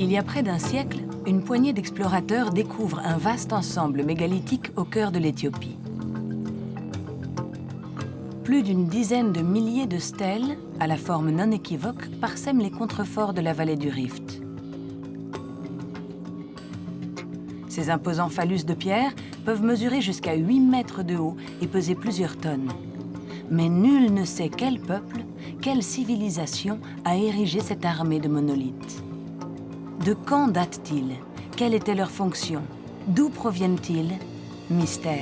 Il y a près d'un siècle, une poignée d'explorateurs découvre un vaste ensemble mégalithique au cœur de l'Éthiopie. Plus d'une dizaine de milliers de stèles, à la forme non équivoque, parsèment les contreforts de la vallée du Rift. Ces imposants phallus de pierre peuvent mesurer jusqu'à 8 mètres de haut et peser plusieurs tonnes. Mais nul ne sait quel peuple, quelle civilisation a érigé cette armée de monolithes. De quand datent-ils? Quelle était leur fonction? D'où proviennent-ils? Mystère.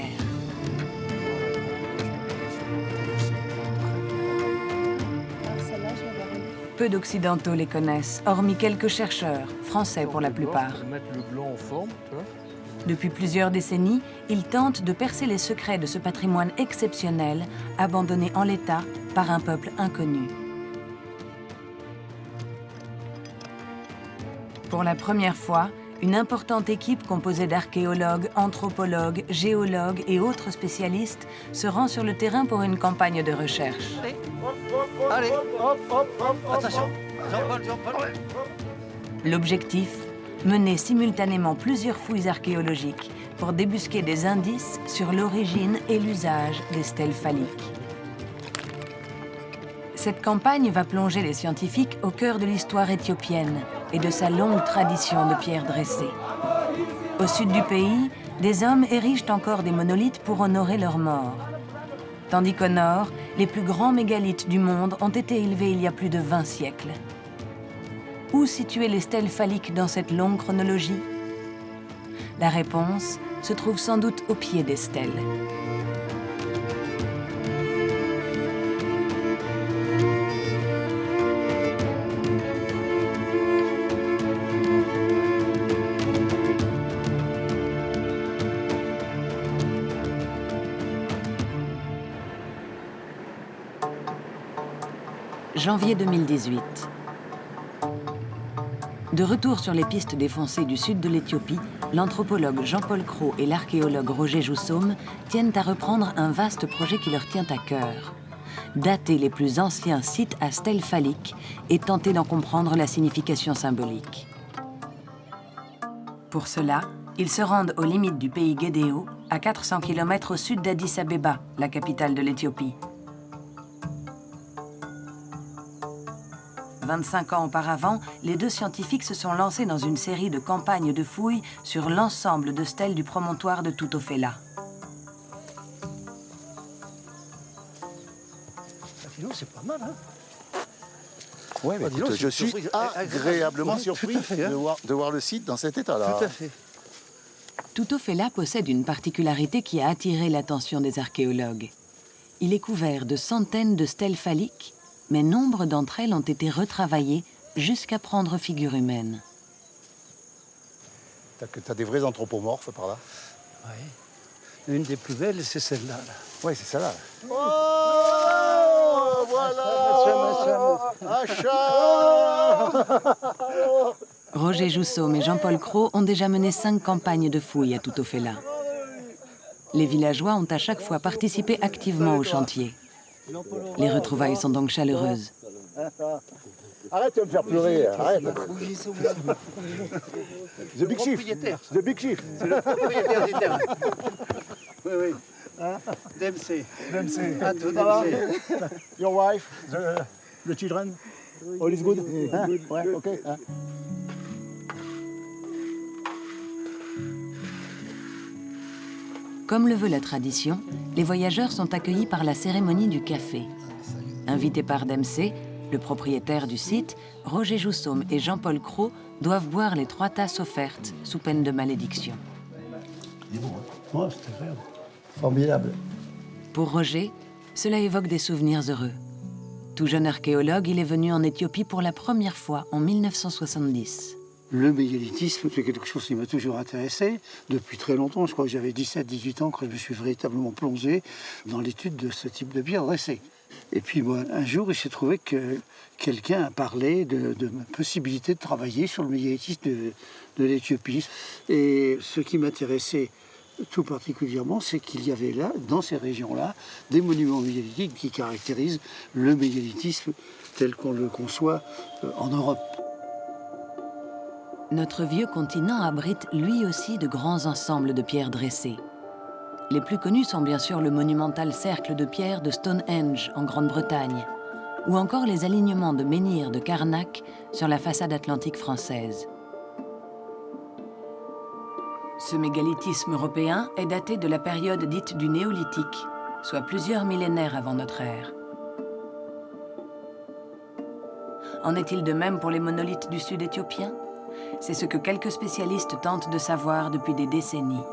Peu d'Occidentaux les connaissent, hormis quelques chercheurs, français pour la plupart. Depuis plusieurs décennies, ils tentent de percer les secrets de ce patrimoine exceptionnel, abandonné en l'état par un peuple inconnu. Pour la première fois, une importante équipe composée d'archéologues, anthropologues, géologues et autres spécialistes se rend sur le terrain pour une campagne de recherche. Allez, attention, Jean-Paul. L'objectif, mener simultanément plusieurs fouilles archéologiques pour débusquer des indices sur l'origine et l'usage des stèles phalliques. Cette campagne va plonger les scientifiques au cœur de l'histoire éthiopienne et de sa longue tradition de pierres dressées. Au sud du pays, des hommes érigent encore des monolithes pour honorer leurs morts. Tandis qu'au nord, les plus grands mégalithes du monde ont été élevés il y a plus de 20 siècles. Où situer les stèles phalliques dans cette longue chronologie? La réponse se trouve sans doute au pied des stèles. Janvier 2018. De retour sur les pistes défoncées du sud de l'Éthiopie, l'anthropologue Jean-Paul Cros et l'archéologue Roger Joussaume tiennent à reprendre un vaste projet qui leur tient à cœur. Dater les plus anciens sites à stèles phalliques et tenter d'en comprendre la signification symbolique. Pour cela, ils se rendent aux limites du pays Guédéo, à 400 km au sud d'Addis Abeba, la capitale de l'Éthiopie. 25 ans auparavant, les deux scientifiques se sont lancés dans une série de campagnes de fouilles sur l'ensemble de stèles du promontoire de Tutofela. C'est pas mal, hein? Oui, mais écoute, je suis agréablement surpris de voir le site dans cet état-là. Tout à fait. Tutofela possède une particularité qui a attiré l'attention des archéologues. Il est couvert de centaines de stèles phalliques, mais nombre d'entre elles ont été retravaillées jusqu'à prendre figure humaine. T'as des vrais anthropomorphes par là? Oui. Une des plus belles, c'est celle-là. Oui, c'est celle-là. Oh, voilà! Roger Joussaume et Jean-Paul Cros ont déjà mené 5 campagnes de fouilles à Tutofela. Les villageois ont à chaque fois participé activement au chantier. Les retrouvailles sont donc chaleureuses. Arrête, tu vas me faire pleurer, arrête. The Big Chief. The Big Chief. C'est le propriétaire du terrain. Oui, oui. Dempsey. Dempsey. Dempsey. Your wife, the children, all is good? Ouais, ok. Comme le veut la tradition, les voyageurs sont accueillis par la cérémonie du café. Invités par Dempsey, le propriétaire du site, Roger Joussaume et Jean-Paul Cros doivent boire les 3 tasses offertes sous peine de malédiction. Oh, c'était agréable. Formidable. Pour Roger, cela évoque des souvenirs heureux. Tout jeune archéologue, il est venu en Éthiopie pour la première fois en 1970. Le mégalithisme, c'est quelque chose qui m'a toujours intéressé depuis très longtemps. Je crois que j'avais 17-18 ans quand je me suis véritablement plongé dans l'étude de ce type de pierre dressée. Et puis moi, un jour, il s'est trouvé que quelqu'un a parlé de ma possibilité de travailler sur le mégalithisme de l'Éthiopie. Et ce qui m'intéressait tout particulièrement, c'est qu'il y avait là, dans ces régions-là, des monuments mégalithiques qui caractérisent le mégalithisme tel qu'on le conçoit en Europe. Notre vieux continent abrite lui aussi de grands ensembles de pierres dressées. Les plus connus sont bien sûr le monumental cercle de pierre de Stonehenge en Grande-Bretagne, ou encore les alignements de menhirs de Karnak sur la façade atlantique française. Ce mégalithisme européen est daté de la période dite du Néolithique, soit plusieurs millénaires avant notre ère. En est-il de même pour les monolithes du sud éthiopien? C'est ce que quelques spécialistes tentent de savoir depuis des décennies.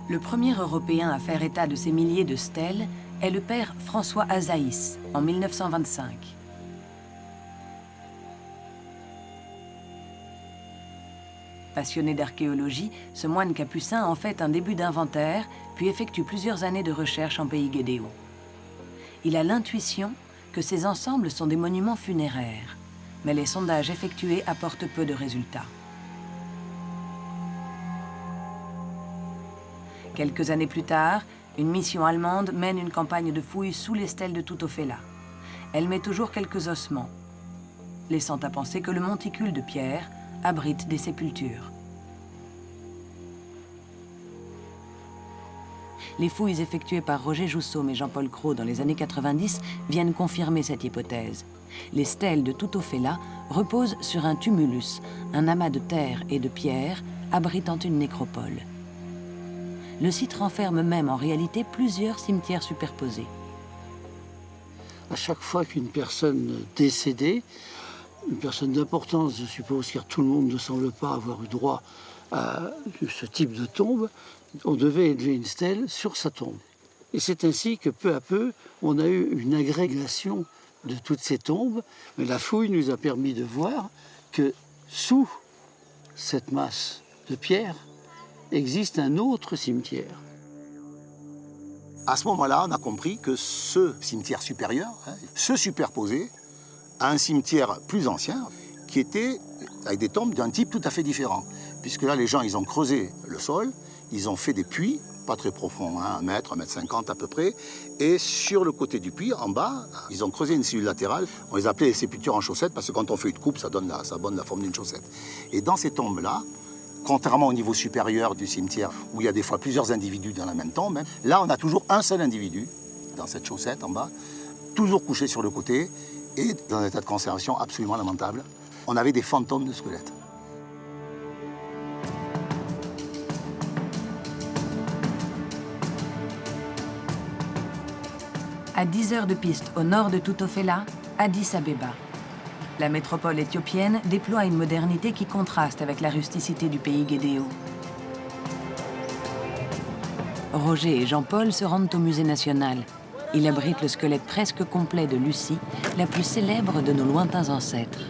Le premier Européen à faire état de ces milliers de stèles est le père François Azaïs, en 1925. Passionné d'archéologie, ce moine capucin en fait un début d'inventaire, puis effectue plusieurs années de recherche en pays Guédéo. Il a l'intuition que ces ensembles sont des monuments funéraires, mais les sondages effectués apportent peu de résultats. Quelques années plus tard, une mission allemande mène une campagne de fouilles sous les stèles de Tutoffela. Elle met toujours quelques ossements, laissant à penser que le monticule de pierre abrite des sépultures. Les fouilles effectuées par Roger Joussaume et Jean-Paul Cros dans les années 90 viennent confirmer cette hypothèse. Les stèles de Tutoffela reposent sur un tumulus, un amas de terre et de pierre abritant une nécropole. Le site renferme même en réalité plusieurs cimetières superposés. À chaque fois qu'une personne décédée, une personne d'importance, je suppose, car tout le monde ne semble pas avoir eu droit à ce type de tombe, on devait élever une stèle sur sa tombe. Et c'est ainsi que peu à peu, on a eu une agrégation de toutes ces tombes. Mais la fouille nous a permis de voir que sous cette masse de pierre existe un autre cimetière. À ce moment-là, on a compris que ce cimetière supérieur se superposait à un cimetière plus ancien qui était avec des tombes d'un type tout à fait différent. Puisque là, les gens, ils ont creusé le sol, ils ont fait des puits, pas très profonds, 1 mètre, 1,50 m à peu près, et sur le côté du puits, en bas, ils ont creusé une cellule latérale. On les appelait les sépultures en chaussettes, parce que quand on fait une coupe, ça donne la forme d'une chaussette. Et dans ces tombes-là, contrairement au niveau supérieur du cimetière, où il y a des fois plusieurs individus dans la même tombe, là, on a toujours un seul individu dans cette chaussette en bas, toujours couché sur le côté, et dans un état de conservation absolument lamentable. On avait des fantômes de squelettes. À 10 heures de piste au nord de Tutoffela, Addis Abeba. La métropole éthiopienne déploie une modernité qui contraste avec la rusticité du pays Guédéo. Roger et Jean-Paul se rendent au musée national. Il abrite le squelette presque complet de Lucie, la plus célèbre de nos lointains ancêtres.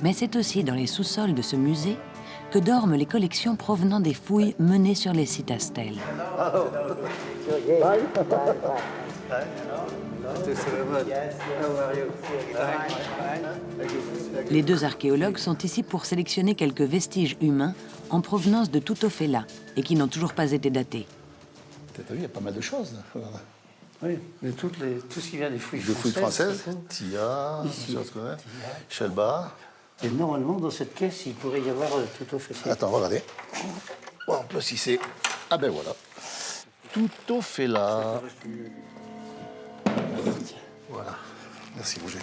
Mais c'est aussi dans les sous-sols de ce musée que dorment les collections provenant des fouilles menées sur les sites à stèles. Les deux archéologues sont ici pour sélectionner quelques vestiges humains en provenance de Tutoffela et qui n'ont toujours pas été datés. T'as vu, il y a pas mal de choses. Oui, mais tout ce qui vient des fouilles françaises. Des fouilles françaises, Tia, Shelba. Et normalement, dans cette caisse, il pourrait y avoir Tutoffela. Attends, regardez. On peut si c'est... Ah ben voilà. Tutoffela. Voilà. Merci, Roger.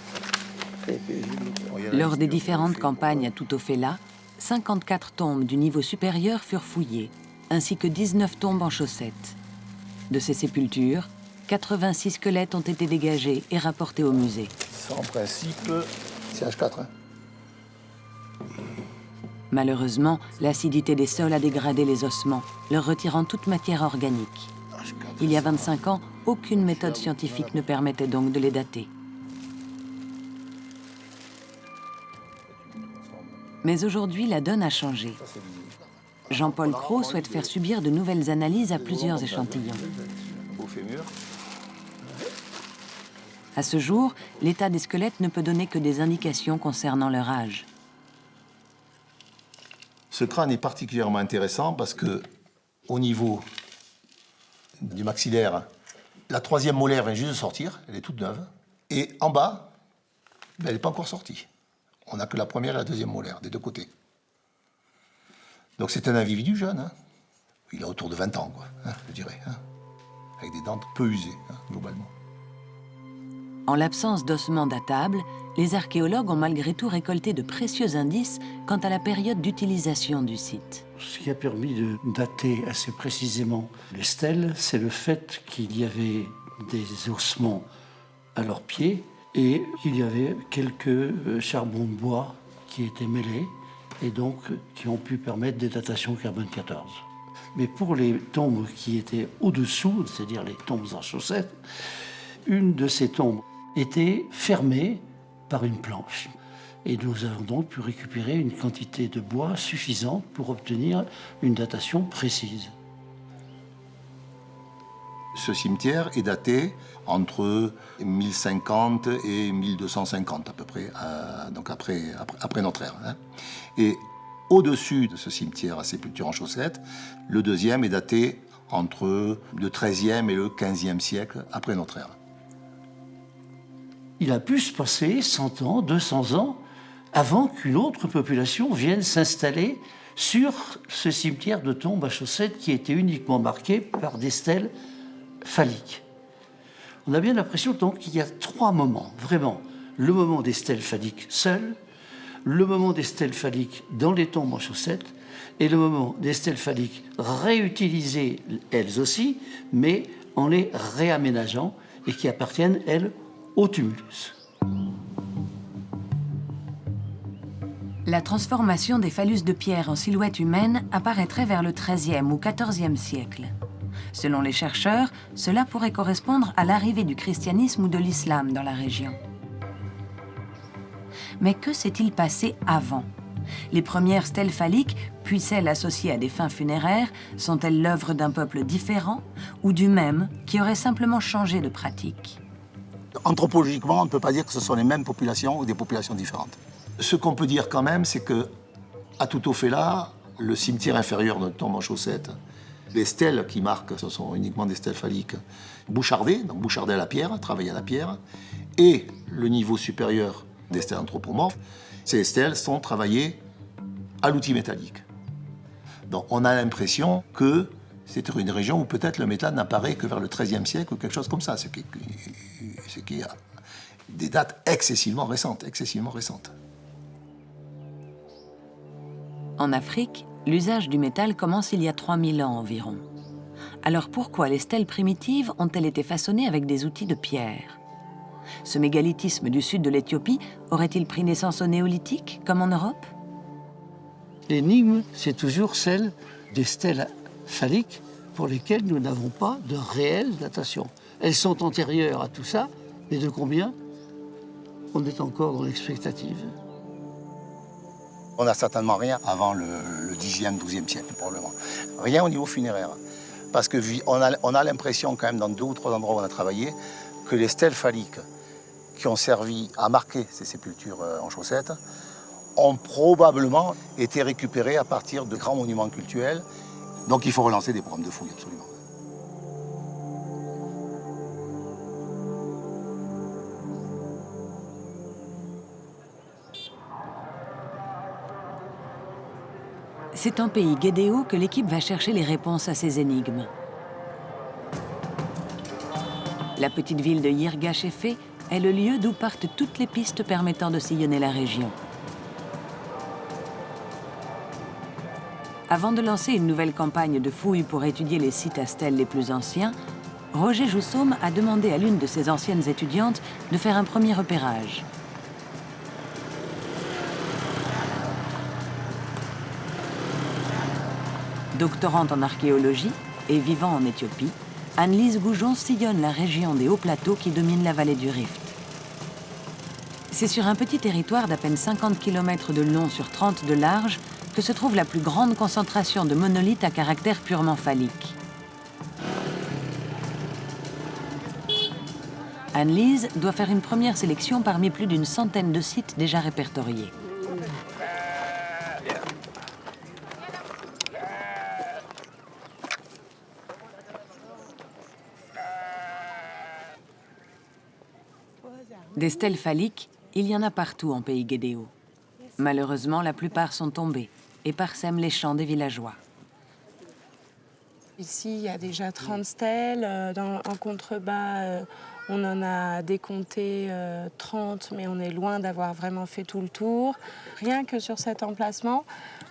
Lors des différentes campagnes à Tutoffela, 54 tombes du niveau supérieur furent fouillées, ainsi que 19 tombes en chaussettes. De ces sépultures, 86 squelettes ont été dégagés et rapportés au musée. Ça, en principe, c'est H4. Hein. Malheureusement, l'acidité des sols a dégradé les ossements, leur retirant toute matière organique. Il y a 25 ans, aucune méthode scientifique ne permettait donc de les dater. Mais aujourd'hui, la donne a changé. Jean-Paul Cros souhaite faire subir de nouvelles analyses à plusieurs échantillons. À ce jour, l'état des squelettes ne peut donner que des indications concernant leur âge. Ce crâne est particulièrement intéressant parce que, au niveau du maxillaire, la troisième molaire vient juste de sortir, elle est toute neuve. Et en bas, ben, elle n'est pas encore sortie. On n'a que la première et la deuxième molaire, des deux côtés. Donc c'est un individu jeune. Hein. Il a autour de 20 ans, quoi, hein, je dirais. Hein. Avec des dents peu usées, hein, globalement. En l'absence d'ossements datables, les archéologues ont malgré tout récolté de précieux indices quant à la période d'utilisation du site. Ce qui a permis de dater assez précisément les stèles, c'est le fait qu'il y avait des ossements à leurs pieds et qu'il y avait quelques charbons de bois qui étaient mêlés et donc qui ont pu permettre des datations carbone 14. Mais pour les tombes qui étaient au-dessous, c'est-à-dire les tombes en chaussettes, une de ces tombes était fermée par une planche. Et nous avons donc pu récupérer une quantité de bois suffisante pour obtenir une datation précise. Ce cimetière est daté entre 1050 et 1250 à peu près, donc après notre ère. Hein. Et au-dessus de ce cimetière à sépulture en chaussettes, le deuxième est daté entre le XIIIe et le XVe siècle après notre ère. Il a pu se passer 100 ans, 200 ans, avant qu'une autre population vienne s'installer sur ce cimetière de tombes à chaussettes qui était uniquement marqué par des stèles phalliques. On a bien l'impression donc qu'il y a trois moments, vraiment. Le moment des stèles phalliques seules, le moment des stèles phalliques dans les tombes en chaussettes, et le moment des stèles phalliques réutilisées, elles aussi, mais en les réaménageant, et qui appartiennent, elles, au tumulus. La transformation des phallus de pierre en silhouette humaine apparaîtrait vers le XIIIe ou XIVe siècle. Selon les chercheurs, cela pourrait correspondre à l'arrivée du christianisme ou de l'islam dans la région. Mais que s'est-il passé avant? Les premières stèles phalliques, puis celles associées à des fins funéraires, sont-elles l'œuvre d'un peuple différent ou du même qui aurait simplement changé de pratique? Anthropologiquement, on ne peut pas dire que ce sont les mêmes populations ou des populations différentes. Ce qu'on peut dire quand même, c'est que à Toutofela, le cimetière inférieur de tombe en chaussettes, les stèles qui marquent, ce sont uniquement des stèles phalliques bouchardées, donc bouchardées à la pierre, travaillées à la pierre, et le niveau supérieur des stèles anthropomorphes, ces stèles sont travaillées à l'outil métallique. Donc on a l'impression que c'est une région où peut-être le métal n'apparaît que vers le XIIIe siècle ou quelque chose comme ça, ce qui a des dates excessivement récentes, En Afrique, l'usage du métal commence il y a 3000 ans environ. Alors pourquoi les stèles primitives ont-elles été façonnées avec des outils de pierre? Ce mégalithisme du sud de l'Éthiopie aurait-il pris naissance au néolithique, comme en Europe? L'énigme, c'est toujours celle des stèles phalliques pour lesquelles nous n'avons pas de réelle datation. Elles sont antérieures à tout ça, mais de combien? On est encore dans l'expectative. On n'a certainement rien avant le Xe, XIIe siècle, probablement. Rien au niveau funéraire. Parce qu'on a l'impression, quand même, dans 2 ou 3 endroits où on a travaillé, que les stèles phalliques qui ont servi à marquer ces sépultures en chaussettes ont probablement été récupérées à partir de grands monuments cultuels. Donc il faut relancer des programmes de fouilles, absolument. C'est en pays Guédéo que l'équipe va chercher les réponses à ces énigmes. La petite ville de Yirgacheffe est le lieu d'où partent toutes les pistes permettant de sillonner la région. Avant de lancer une nouvelle campagne de fouilles pour étudier les sites à stèles les plus anciens, Roger Joussaume a demandé à l'une de ses anciennes étudiantes de faire un premier repérage. Doctorante en archéologie et vivant en Éthiopie, Anne-Lise Goujon sillonne la région des hauts plateaux qui dominent la vallée du Rift. C'est sur un petit territoire d'à peine 50 km de long sur 30 de large que se trouve la plus grande concentration de monolithes à caractère purement phallique. Anne-Lise doit faire une première sélection parmi plus d'une centaine de sites déjà répertoriés. Des stèles phalliques, il y en a partout en pays Guédéo. Malheureusement, la plupart sont tombées et parsèment les champs des villageois. Ici, il y a déjà 30 stèles. En contrebas, on en a décompté 30, mais on est loin d'avoir vraiment fait tout le tour. Rien que sur cet emplacement,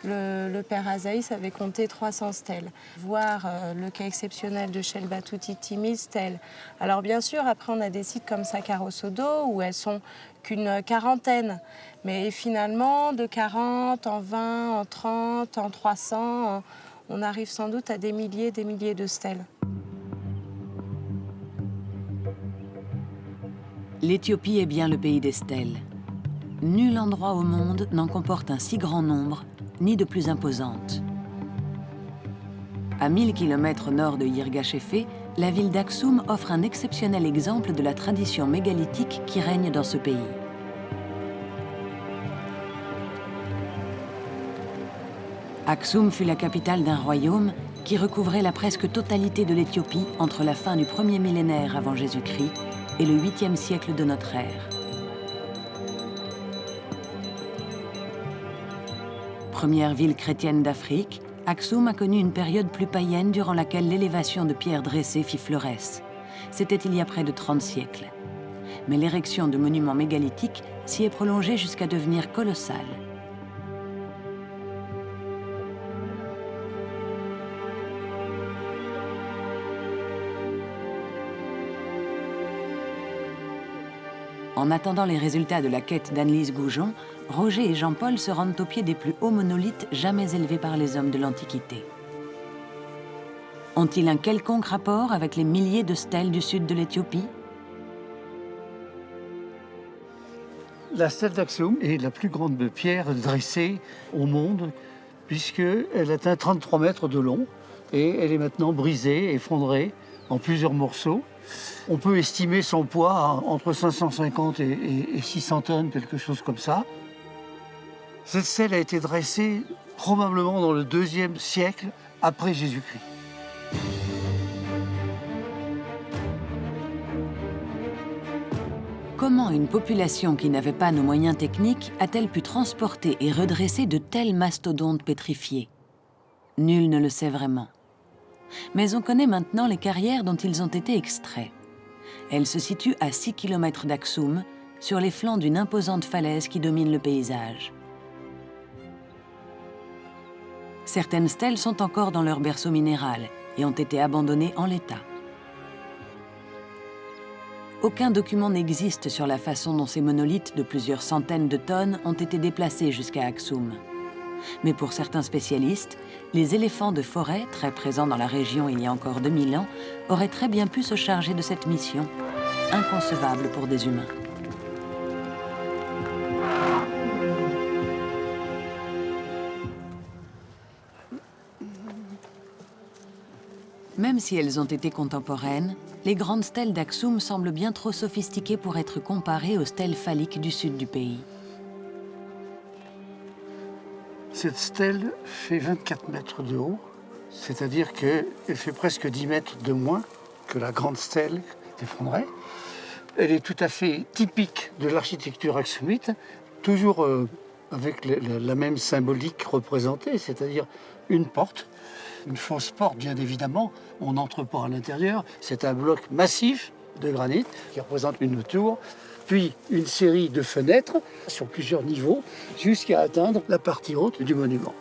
le père Azaïs avait compté 300 stèles. Voir le cas exceptionnel de Chelbatouti, 1000 stèles. Alors bien sûr, après, on a des sites comme Sakarosodo où elles sont qu'une quarantaine. Mais finalement, de 40 en 20, en 30, en 300... on arrive sans doute à des milliers de stèles. L'Éthiopie est bien le pays des stèles. Nul endroit au monde n'en comporte un si grand nombre, ni de plus imposante. À 1000 km au nord de Yirgacheffe, la ville d'Aksum offre un exceptionnel exemple de la tradition mégalithique qui règne dans ce pays. Aksum fut la capitale d'un royaume qui recouvrait la presque totalité de l'Éthiopie entre la fin du 1er millénaire avant Jésus-Christ et le 8e siècle de notre ère. Première ville chrétienne d'Afrique, Aksum a connu une période plus païenne durant laquelle l'élévation de pierres dressées fit fleuresse. C'était il y a près de 30 siècles. Mais l'érection de monuments mégalithiques s'y est prolongée jusqu'à devenir colossale. En attendant les résultats de la quête d'Annelise Goujon, Roger et Jean-Paul se rendent au pied des plus hauts monolithes jamais élevés par les hommes de l'Antiquité. Ont-ils un quelconque rapport avec les milliers de stèles du sud de l'Éthiopie? La stèle d'Aksum est la plus grande pierre dressée au monde, puisqu'elle atteint 33 mètres de long et elle est maintenant brisée, effondrée en plusieurs morceaux. On peut estimer son poids entre 550 et 600 tonnes, quelque chose comme ça. Cette stèle a été dressée probablement dans le 2e siècle après Jésus-Christ. Comment une population qui n'avait pas nos moyens techniques a-t-elle pu transporter et redresser de tels mastodontes pétrifiés? Nul ne le sait vraiment. Mais on connaît maintenant les carrières dont ils ont été extraits. Elles se situent à 6 km d'Aksum, sur les flancs d'une imposante falaise qui domine le paysage. Certaines stèles sont encore dans leur berceau minéral et ont été abandonnées en l'état. Aucun document n'existe sur la façon dont ces monolithes de plusieurs centaines de tonnes ont été déplacés jusqu'à Aksum. Mais pour certains spécialistes, les éléphants de forêt, très présents dans la région il y a encore 2000 ans, auraient très bien pu se charger de cette mission, inconcevable pour des humains. Même si elles ont été contemporaines, les grandes stèles d'Aksum semblent bien trop sophistiquées pour être comparées aux stèles phalliques du sud du pays. Cette stèle fait 24 mètres de haut, c'est-à-dire qu'elle fait presque 10 mètres de moins que la grande stèle effondrée. Elle est tout à fait typique de l'architecture aksumite, toujours avec la même symbolique représentée, c'est-à-dire une porte, une fausse porte bien évidemment, on n'entre pas à l'intérieur, c'est un bloc massif de granit qui représente une tour, puis une série de fenêtres sur plusieurs niveaux jusqu'à atteindre la partie haute du monument.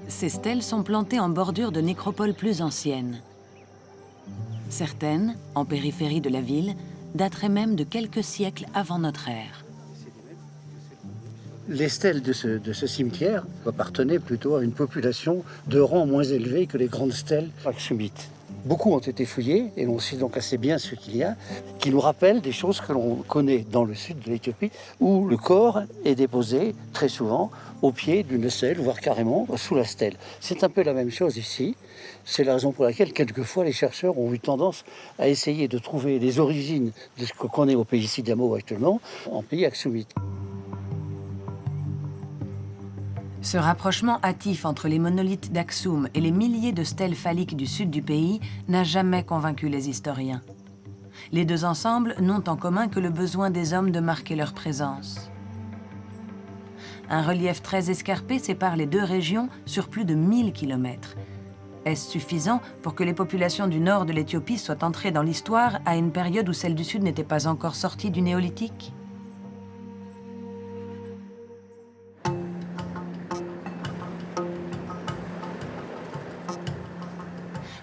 Ces stèles sont plantées en bordure de nécropoles plus anciennes. Certaines, en périphérie de la ville, dateraient même de quelques siècles avant notre ère. Les stèles de ce cimetière appartenaient plutôt à une population de rang moins élevé que les grandes stèles aksumites. Beaucoup ont été fouillés, et on sait donc assez bien ce qu'il y a, qui nous rappellent des choses que l'on connaît dans le sud de l'Éthiopie, où le corps est déposé très souvent au pied d'une stèle, voire carrément sous la stèle. C'est un peu la même chose ici. C'est la raison pour laquelle, quelquefois, les chercheurs ont eu tendance à essayer de trouver les origines de ce qu'on connaît au pays Sidamo actuellement, en pays aksumite. Ce rapprochement hâtif entre les monolithes d'Axum et les milliers de stèles phalliques du sud du pays n'a jamais convaincu les historiens. Les deux ensembles n'ont en commun que le besoin des hommes de marquer leur présence. Un relief très escarpé sépare les deux régions sur plus de 1000 km. Est-ce suffisant pour que les populations du nord de l'Éthiopie soient entrées dans l'histoire à une période où celles du sud n'étaient pas encore sorties du néolithique ?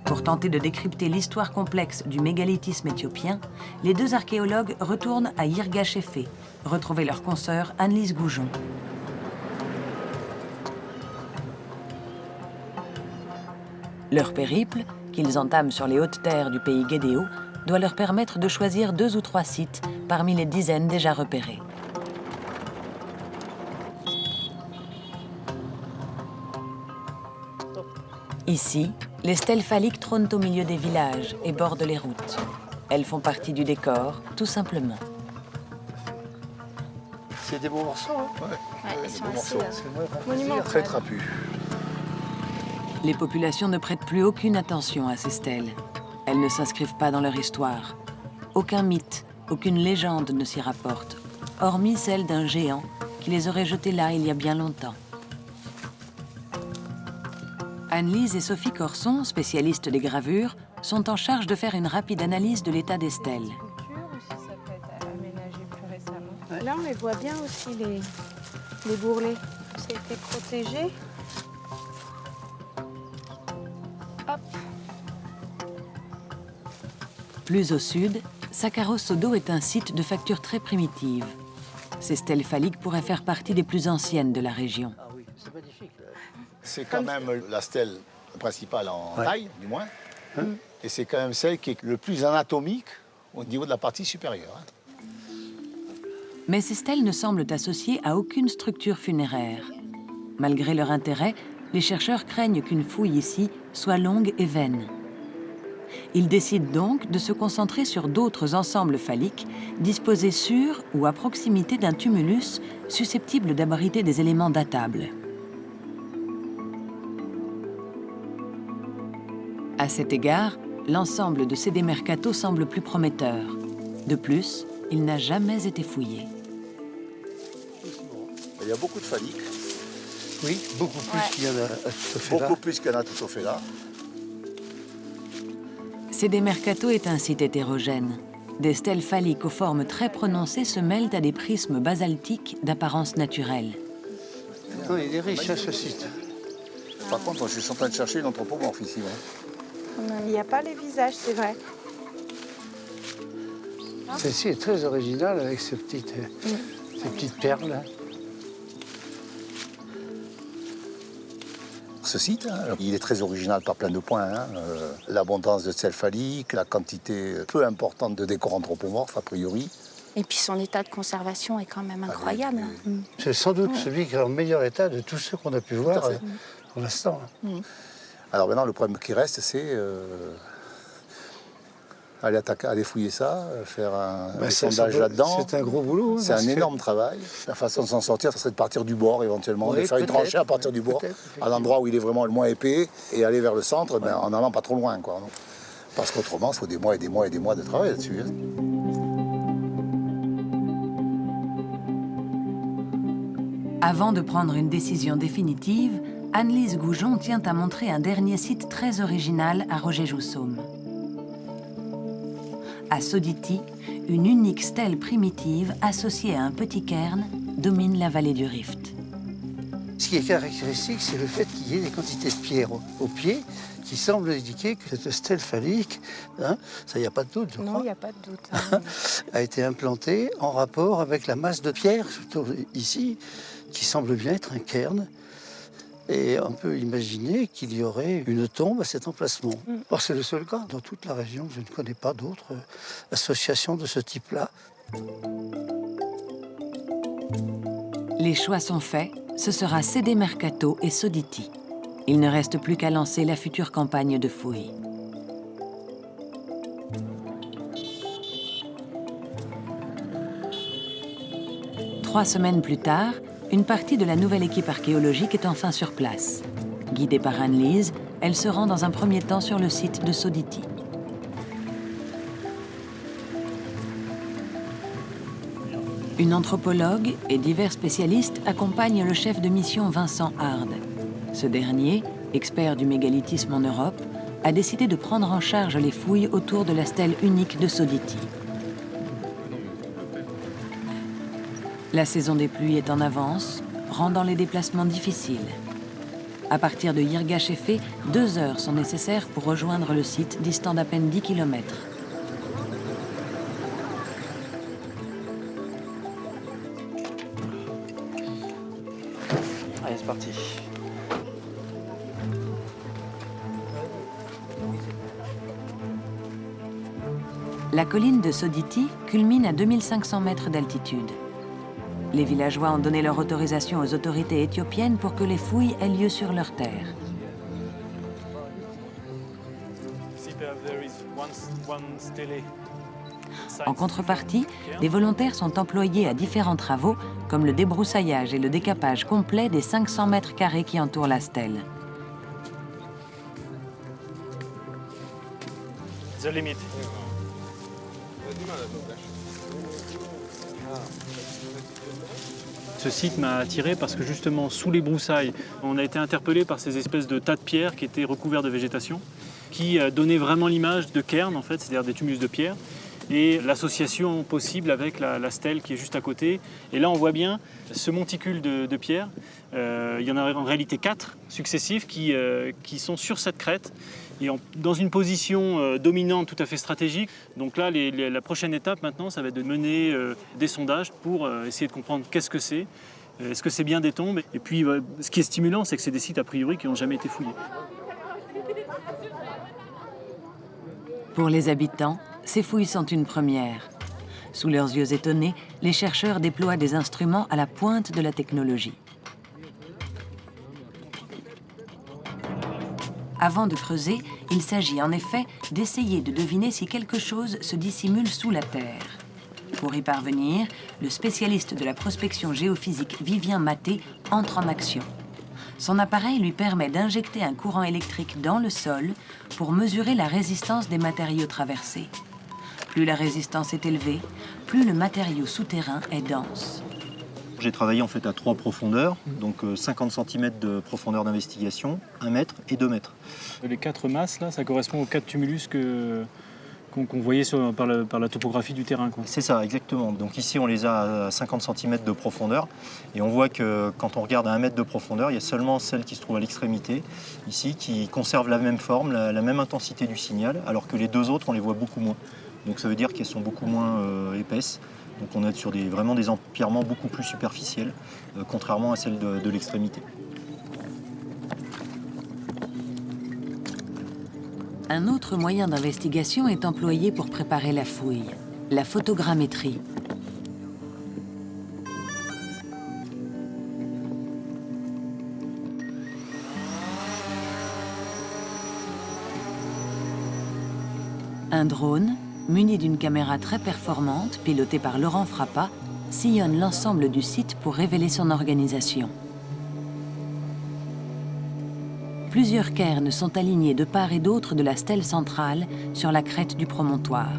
Pour tenter de décrypter l'histoire complexe du mégalithisme éthiopien, les deux archéologues retournent à Yirgacheffe, retrouver leur consoeur Annelise Goujon. Leur périple, qu'ils entament sur les hautes terres du pays Guédéo, doit leur permettre de choisir 2 ou 3 sites parmi les dizaines déjà repérés. Ici, les stèles phalliques trônent au milieu des villages et bordent les routes. Elles font partie du décor, tout simplement. C'est des beaux morceaux, hein. Ouais, ils sont beaux assez, morceaux. monumentaux. Très trapus. Les populations ne prêtent plus aucune attention à ces stèles. Elles ne s'inscrivent pas dans leur histoire. Aucun mythe, aucune légende ne s'y rapporte, hormis celle d'un géant qui les aurait jetées là il y a bien longtemps. Annelise et Sophie Corson, spécialistes des gravures, sont en charge de faire une rapide analyse de l'état des stèles. Là, on les voit bien aussi, les bourrelets. Ça a été protégé. Hop. Plus au sud, Sakaro-Sodo est un site de facture très primitive. Ces stèles phalliques pourraient faire partie des plus anciennes de la région. Ah oui, c'est magnifique. Là. C'est quand même la stèle principale en taille, du moins. Hein? Et c'est quand même celle qui est le plus anatomique au niveau de la partie supérieure. Mais ces stèles ne semblent associées à aucune structure funéraire. Malgré leur intérêt, les chercheurs craignent qu'une fouille ici soit longue et vaine. Ils décident donc de se concentrer sur d'autres ensembles phalliques disposés sur ou à proximité d'un tumulus susceptible d'abriter des éléments datables. À cet égard, l'ensemble de Sédémercato semble plus prometteur. De plus, il n'a jamais été fouillé. Il y a beaucoup de phalliques, Oui, beaucoup plus qu'il y en a à Tophéla. beaucoup plus qu'il y en a tout au fait là. Sédémercato est un site hétérogène. Des stèles phalliques aux formes très prononcées se mêlent à des prismes basaltiques d'apparence naturelle. Non, il est riche, hein, ce site. Par contre, je suis en train de chercher une anthropomorphe ici. Il n'y a pas les visages, c'est vrai. Celle-ci est très originale avec ces petites perles. Ce site, hein, il est très original par plein de points. Hein. L'abondance de stèles phalliques, la quantité peu importante de décors anthropomorphes, a priori. Et puis son état de conservation est quand même incroyable. oui. C'est sans doute celui qui est en meilleur état de tous ceux qu'on a pu voir fait. pour l'instant. Alors maintenant, le problème qui reste, c'est aller fouiller ça, faire un sondage là-dedans. C'est un gros boulot. Hein, C'est un parce que- énorme travail. La façon de s'en sortir, ça serait de partir du bord éventuellement, Oui, de faire une peut-être, tranchée à partir du bord, peut-être, à l'endroit où il est vraiment le moins épais, et aller vers le centre, ben, en allant pas trop loin, quoi. Parce qu'autrement, il faut des mois et des mois et des mois de travail là-dessus. Hein. Avant de prendre une décision définitive, Annelise Goujon tient à montrer un dernier site très original à Roger Joussaume. À Soditi, une unique stèle primitive associée à un petit cairn domine la vallée du Rift. Ce qui est caractéristique, c'est le fait qu'il y ait des quantités de pierres au pied qui semblent indiquer que cette stèle phallique, hein, ça, il n'y a pas de doute, je Non, crois, il n'y a pas de doute. Hein. a été implantée en rapport avec la masse de pierre, surtout ici, qui semble bien être un cairn. Et on peut imaginer qu'il y aurait une tombe à cet emplacement. Or, c'est le seul cas. Dans toute la région, je ne connais pas d'autres associations de ce type-là. Les choix sont faits, ce sera Sédémercato et Soditi. Il ne reste plus qu'à lancer la future campagne de fouilles. Trois semaines plus tard, une partie de la nouvelle équipe archéologique est enfin sur place. Guidée par Anne-Lise, elle se rend dans un premier temps sur le site de Soditi. Une anthropologue et divers spécialistes accompagnent le chef de mission Vincent Hard. Ce dernier, expert du mégalithisme en Europe, a décidé de prendre en charge les fouilles autour de la stèle unique de Soditi. La saison des pluies est en avance, rendant les déplacements difficiles. À partir de Yirgacheffe, 2 heures sont nécessaires pour rejoindre le site distant d'à peine 10 km. Allez, c'est parti. La colline de Soditi culmine à 2500 mètres d'altitude. Les villageois ont donné leur autorisation aux autorités éthiopiennes pour que les fouilles aient lieu sur leur terre. En contrepartie, des volontaires sont employés à différents travaux, comme le débroussaillage et le décapage complet des 500 mètres carrés qui entourent la stèle. The limit. Ce site m'a attiré parce que justement, sous les broussailles, on a été interpellé par ces espèces de tas de pierres qui étaient recouverts de végétation, qui donnaient vraiment l'image de cairns, en fait, c'est-à-dire des tumulus de pierre, et l'association possible avec la stèle qui est juste à côté. Et là, on voit bien ce monticule de pierres. Il y en a en réalité 4 successifs qui sont sur cette crête et dans une position dominante tout à fait stratégique. Donc là, la prochaine étape maintenant, ça va être de mener des sondages pour essayer de comprendre qu'est-ce que c'est. Est-ce que c'est bien des tombes? Et puis, ce qui est stimulant, c'est que c'est des sites a priori qui n'ont jamais été fouillés. Pour les habitants, ces fouilles sont une première. Sous leurs yeux étonnés, les chercheurs déploient des instruments à la pointe de la technologie. Avant de creuser, il s'agit en effet d'essayer de deviner si quelque chose se dissimule sous la terre. Pour y parvenir, le spécialiste de la prospection géophysique Vivien Maté entre en action. Son appareil lui permet d'injecter un courant électrique dans le sol pour mesurer la résistance des matériaux traversés. Plus la résistance est élevée, plus le matériau souterrain est dense. J'ai travaillé en fait à 3 profondeurs, donc 50 cm de profondeur d'investigation, 1 mètre et 2 mètres. Les 4 masses, là, ça correspond aux 4 tumulus qu'on voyait par la topographie du terrain. C'est ça, exactement. Donc ici, on les a à 50 cm de profondeur. Et on voit que quand on regarde à 1 mètre de profondeur, il y a seulement celle qui se trouve à l'extrémité, ici, qui conserve la même forme, la même intensité du signal, alors que les 2 autres, on les voit beaucoup moins. Donc ça veut dire qu'elles sont beaucoup moins épaisses. Donc on est sur vraiment des empierrements beaucoup plus superficiels, contrairement à celles de l'extrémité. Un autre moyen d'investigation est employé pour préparer la fouille, la photogrammétrie. Un drone, muni d'une caméra très performante, pilotée par Laurent Frappat, sillonne l'ensemble du site pour révéler son organisation. Plusieurs cairns sont alignés de part et d'autre de la stèle centrale sur la crête du promontoire.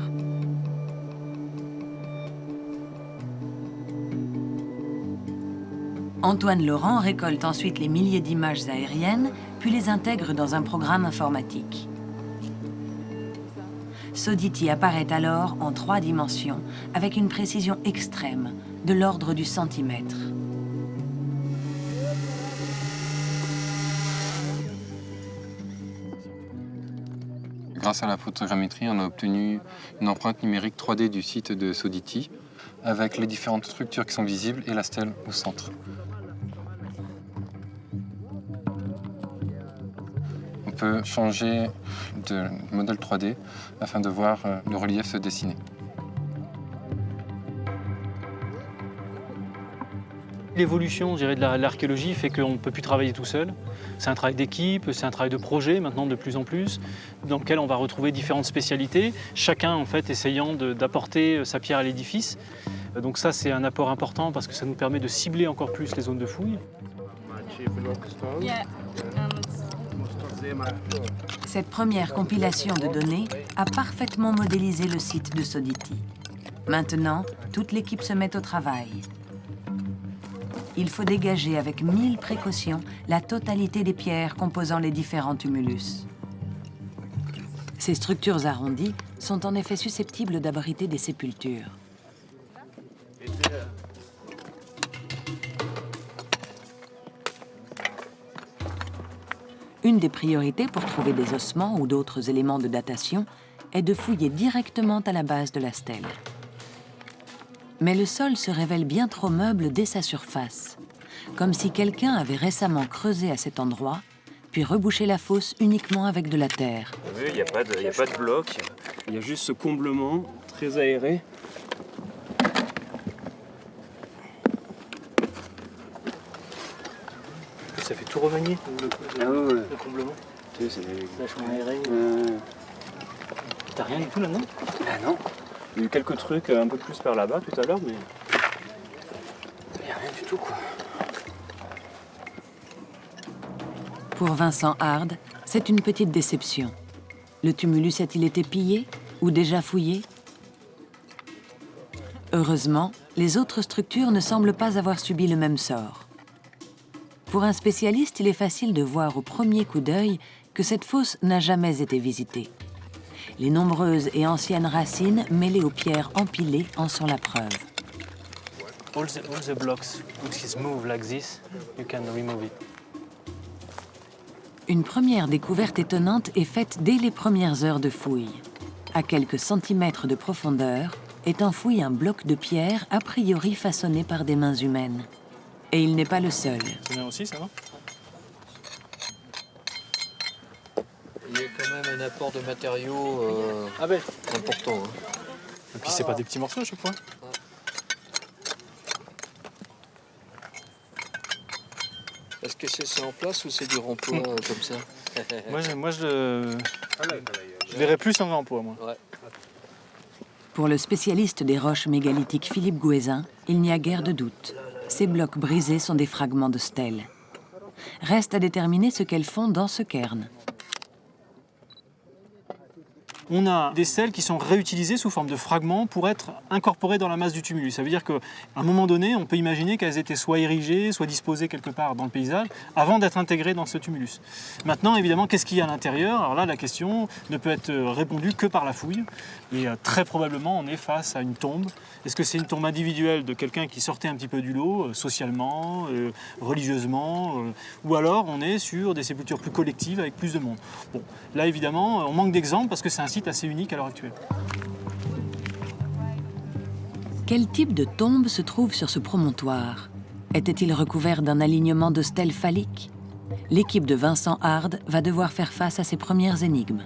Antoine Laurent récolte ensuite les milliers d'images aériennes, puis les intègre dans un programme informatique. Soditi apparaît alors en 3 dimensions, avec une précision extrême, de l'ordre du centimètre. Grâce à la photogrammétrie, on a obtenu une empreinte numérique 3D du site de Soditi, avec les différentes structures qui sont visibles et la stèle au centre. On peut changer de modèle 3D afin de voir le relief se dessiner. L'évolution, je dirais, de l'archéologie fait qu'on ne peut plus travailler tout seul. C'est un travail d'équipe, c'est un travail de projet maintenant de plus en plus, dans lequel on va retrouver différentes spécialités, chacun en fait essayant d'apporter sa pierre à l'édifice. Donc ça, c'est un apport important parce que ça nous permet de cibler encore plus les zones de fouilles. Cette première compilation de données a parfaitement modélisé le site de Soditi. Maintenant, toute l'équipe se met au travail. Il faut dégager avec 1000 précautions la totalité des pierres composant les différents tumulus. Ces structures arrondies sont en effet susceptibles d'abriter des sépultures. Une des priorités pour trouver des ossements ou d'autres éléments de datation est de fouiller directement à la base de la stèle. Mais le sol se révèle bien trop meuble dès sa surface, comme si quelqu'un avait récemment creusé à cet endroit, puis rebouché la fosse uniquement avec de la terre. Vous voyez, il n'y a pas de bloc, il y a juste ce comblement très aéré. Ça fait tout remanier, le comblement. Tu sais, c'est Vachement aéré. T'as rien du tout là-dedans? Ah non. Il y a eu quelques trucs un peu plus par là-bas tout à l'heure, mais il n'y a rien du tout, quoi. Pour Vincent Hard, c'est une petite déception. Le tumulus a-t-il été pillé ou déjà fouillé? Heureusement, les autres structures ne semblent pas avoir subi le même sort. Pour un spécialiste, il est facile de voir au premier coup d'œil que cette fosse n'a jamais été visitée. Les nombreuses et anciennes racines mêlées aux pierres empilées en sont la preuve. All the blocks which is moved like this, you can remove it. Une première découverte étonnante est faite dès les premières heures de fouille. À quelques centimètres de profondeur est enfoui un bloc de pierre a priori façonné par des mains humaines. Et il n'est pas le seul. C'est bien aussi, ça va? Il y a quand même un apport de matériaux important. Hein. Et puis c'est pas des petits morceaux à chaque fois. Est-ce que c'est en place ou c'est du remploi comme ça? Moi je verrais plus en remploi, moi. Ouais. Pour le spécialiste des roches mégalithiques Philippe Gouézin, il n'y a guère de doute. Ces blocs brisés sont des fragments de stèles. Reste à déterminer ce qu'elles font dans ce cairn. On a des stèles qui sont réutilisées sous forme de fragments pour être incorporées dans la masse du tumulus. Ça veut dire qu'à un moment donné, on peut imaginer qu'elles étaient soit érigées, soit disposées quelque part dans le paysage, avant d'être intégrées dans ce tumulus. Maintenant, évidemment, qu'est-ce qu'il y a à l'intérieur? Alors là, la question ne peut être répondue que par la fouille. Et très probablement, on est face à une tombe. Est-ce que c'est une tombe individuelle de quelqu'un qui sortait un petit peu du lot, socialement, religieusement, ou alors on est sur des sépultures plus collectives avec plus de monde? Bon, là, évidemment, on manque d'exemples parce que c'est un site assez unique à l'heure actuelle. Quel type de tombe se trouve sur ce promontoire? Était-il recouvert d'un alignement de stèles phalliques? L'équipe de Vincent Hard va devoir faire face à ses premières énigmes.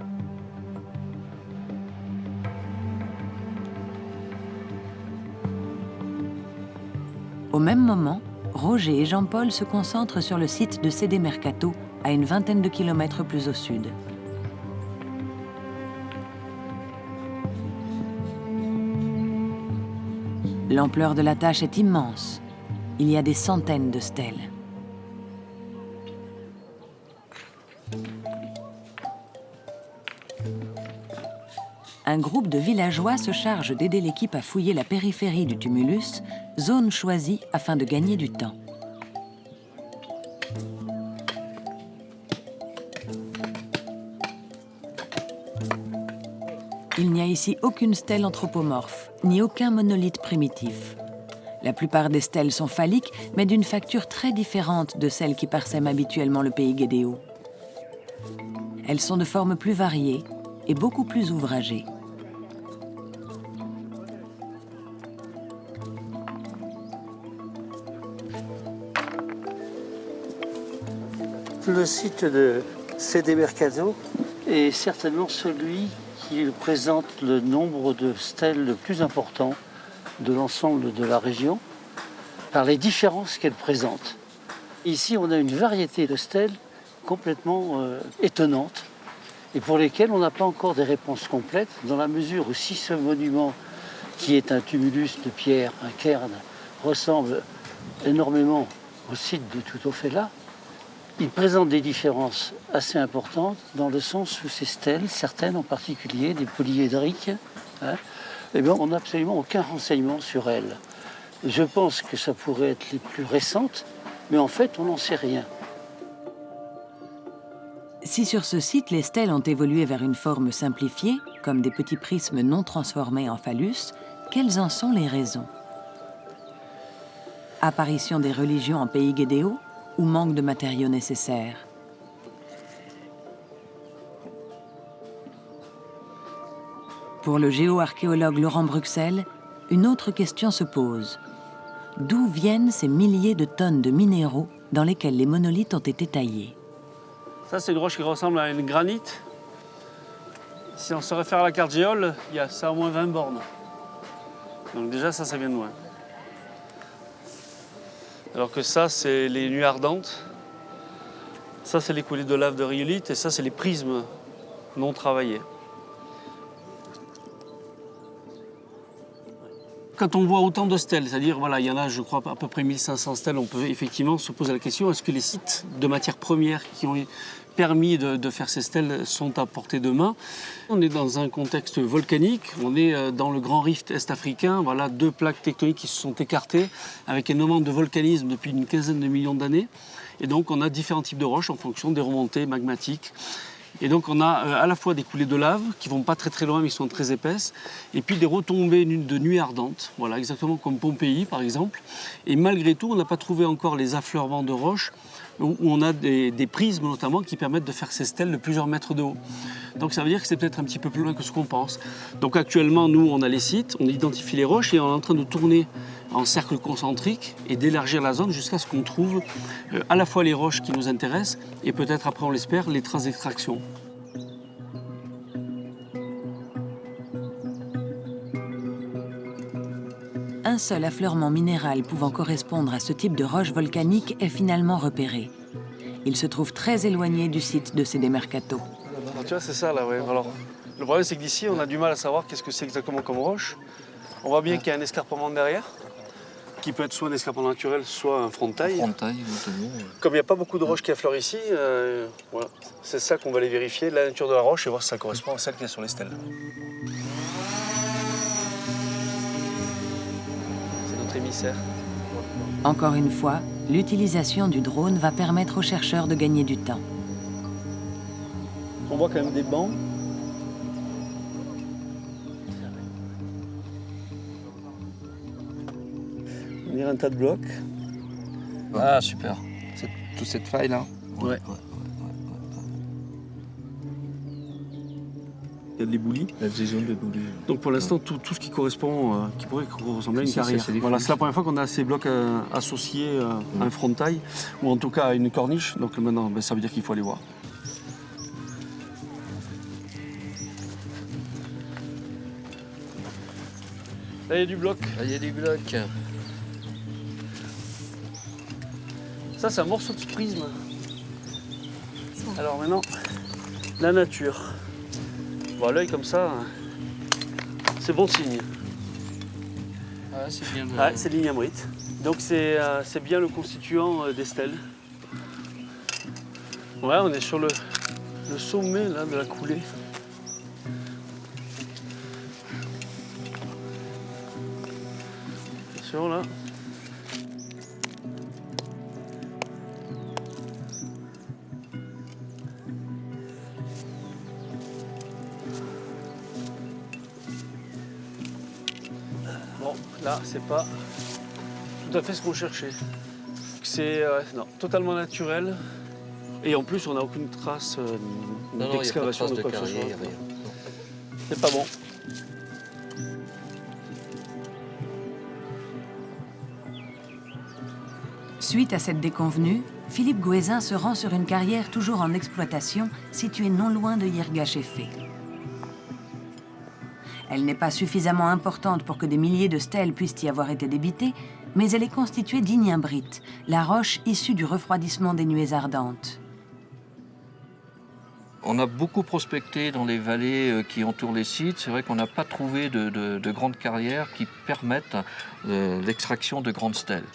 Au même moment, Roger et Jean-Paul se concentrent sur le site de Cédé Mercato, à une vingtaine de kilomètres plus au sud. L'ampleur de la tâche est immense. Il y a des centaines de stèles. Un groupe de villageois se charge d'aider l'équipe à fouiller la périphérie du tumulus, zone choisie afin de gagner du temps. Il n'y a ici aucune stèle anthropomorphe, ni aucun monolithe primitif. La plupart des stèles sont phalliques, mais d'une facture très différente de celles qui parsèment habituellement le pays guédéo. Elles sont de formes plus variées et beaucoup plus ouvragées. Le site de Cédé Mercato est certainement celui qui présente le nombre de stèles le plus important de l'ensemble de la région, par les différences qu'elles présentent. Ici, on a une variété de stèles complètement étonnantes et pour lesquelles on n'a pas encore des réponses complètes, dans la mesure où si ce monument qui est un tumulus de pierre, un cairn, ressemble énormément au site de Tuatofela. Il présente des différences assez importantes dans le sens où ces stèles, certaines en particulier, des polyédriques, eh bien, on n'a absolument aucun renseignement sur elles. Je pense que ça pourrait être les plus récentes, mais en fait, on n'en sait rien. Si sur ce site, les stèles ont évolué vers une forme simplifiée, comme des petits prismes non transformés en phallus, quelles en sont les raisons? Apparition des religions en pays guédéo ou manque de matériaux nécessaires? Pour le géoarchéologue Laurent Bruxelles, une autre question se pose. D'où viennent ces milliers de tonnes de minéraux dans lesquels les monolithes ont été taillés? Ça, c'est une roche qui ressemble à une granite. Si on se réfère à la carte géole, il y a ça au moins 20 bornes. Donc déjà, ça vient de loin. Alors que ça, c'est les nuits ardentes. Ça, c'est les coulées de lave de rhyolite. Et ça, c'est les prismes non travaillés. Quand on voit autant de stèles, c'est-à-dire, voilà, il y en a, je crois, à peu près 1500 stèles, on peut effectivement se poser la question, est-ce que les sites de matières premières qui ont permis de faire ces stèles sont à portée de main? On est dans un contexte volcanique, on est dans le grand rift est-africain, voilà, 2 plaques tectoniques qui se sont écartées avec énormément de volcanisme depuis une quinzaine de millions d'années. Et donc on a différents types de roches en fonction des remontées magmatiques. Et donc on a à la fois des coulées de lave qui vont pas très loin mais qui sont très épaisses, et puis des retombées de nuits ardentes, voilà, exactement comme Pompéi par exemple. Et malgré tout, on n'a pas trouvé encore les affleurements de roches où on a des prismes notamment qui permettent de faire ces stèles de plusieurs mètres de haut. Donc ça veut dire que c'est peut-être un petit peu plus loin que ce qu'on pense. Donc actuellement, nous, on a les sites, on identifie les roches et on est en train de tourner en cercle concentrique et d'élargir la zone jusqu'à ce qu'on trouve à la fois les roches qui nous intéressent et peut-être après, on l'espère, les traces d'extraction. Un seul affleurement minéral pouvant correspondre à ce type de roche volcanique est finalement repéré. Il se trouve très éloigné du site de Sédémercato. Alors, tu vois, c'est ça là, ouais. Alors, le problème, c'est que d'ici, on a du mal à savoir qu'est-ce que c'est exactement comme roche. On voit bien qu'il y a un escarpement derrière, qui peut être soit un escarpement naturel, soit un frontail. Comme il n'y a pas beaucoup de roches qui affleurent ici, voilà. C'est ça qu'on va aller vérifier, la nature de la roche, et voir si ça correspond à celle qui est sur les stèles. Émissaire. Encore une fois, l'utilisation du drone va permettre aux chercheurs de gagner du temps. On voit quand même des bancs. On dirait un tas de blocs. Ah, super. Toute cette faille là. Ouais. Il y a de l'éboulis. La zone de boulis. Donc pour l'instant, tout ce qui correspond, qui pourrait ressembler à une carrière. Voilà, c'est la première fois qu'on a ces blocs associés à un frontail, ou en tout cas à une corniche. Donc maintenant, ça veut dire qu'il faut aller voir. Là, il y a du bloc. Là, il y a du bloc. Ça, c'est un morceau de prisme. Alors maintenant, la nature. Bon, à l'œil comme ça, c'est bon signe. Ah, c'est bien. Ah, c'est l'ignambrite. Donc c'est bien le constituant des stèles. Ouais, on est sur le sommet là, de la coulée. Attention là. Bon, là, c'est pas tout à fait ce qu'on cherchait. C'est totalement naturel. Et en plus, on n'a aucune trace d'excavation de quoi que ce soit. C'est pas bon. Suite à cette déconvenue, Philippe Gouézin se rend sur une carrière toujours en exploitation, située non loin de Yirgacheffe. Elle n'est pas suffisamment importante pour que des milliers de stèles puissent y avoir été débitées, mais elle est constituée d'ignimbrite, la roche issue du refroidissement des nuées ardentes. On a beaucoup prospecté dans les vallées qui entourent les sites. C'est vrai qu'on n'a pas trouvé de grandes carrières qui permettent l'extraction de grandes stèles.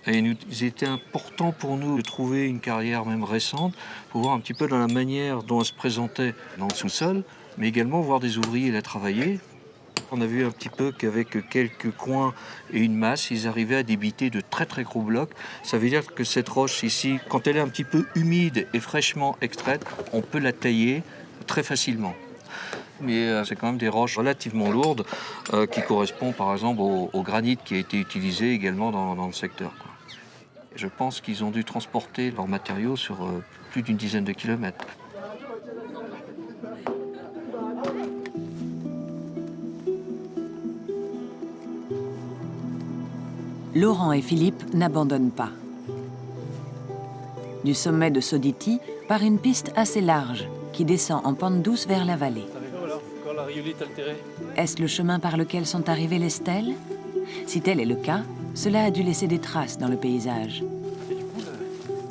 Et il était important pour nous de trouver une carrière même récente pour voir un petit peu dans la manière dont elle se présentait dans le sous-sol, mais également voir des ouvriers la travailler. On a vu un petit peu qu'avec quelques coins et une masse, ils arrivaient à débiter de très très gros blocs. Ça veut dire que cette roche ici, quand elle est un petit peu humide et fraîchement extraite, on peut la tailler très facilement. Mais c'est quand même des roches relativement lourdes qui correspondent par exemple au granit qui a été utilisé également dans le secteur, quoi. Je pense qu'ils ont dû transporter leurs matériaux sur plus d'une dizaine de kilomètres. Laurent et Philippe n'abandonnent pas. Du sommet de Soditi part une piste assez large qui descend en pente douce vers la vallée. Est-ce le chemin par lequel sont arrivées les stèles? Si tel est le cas, cela a dû laisser des traces dans le paysage. Et du coup, là,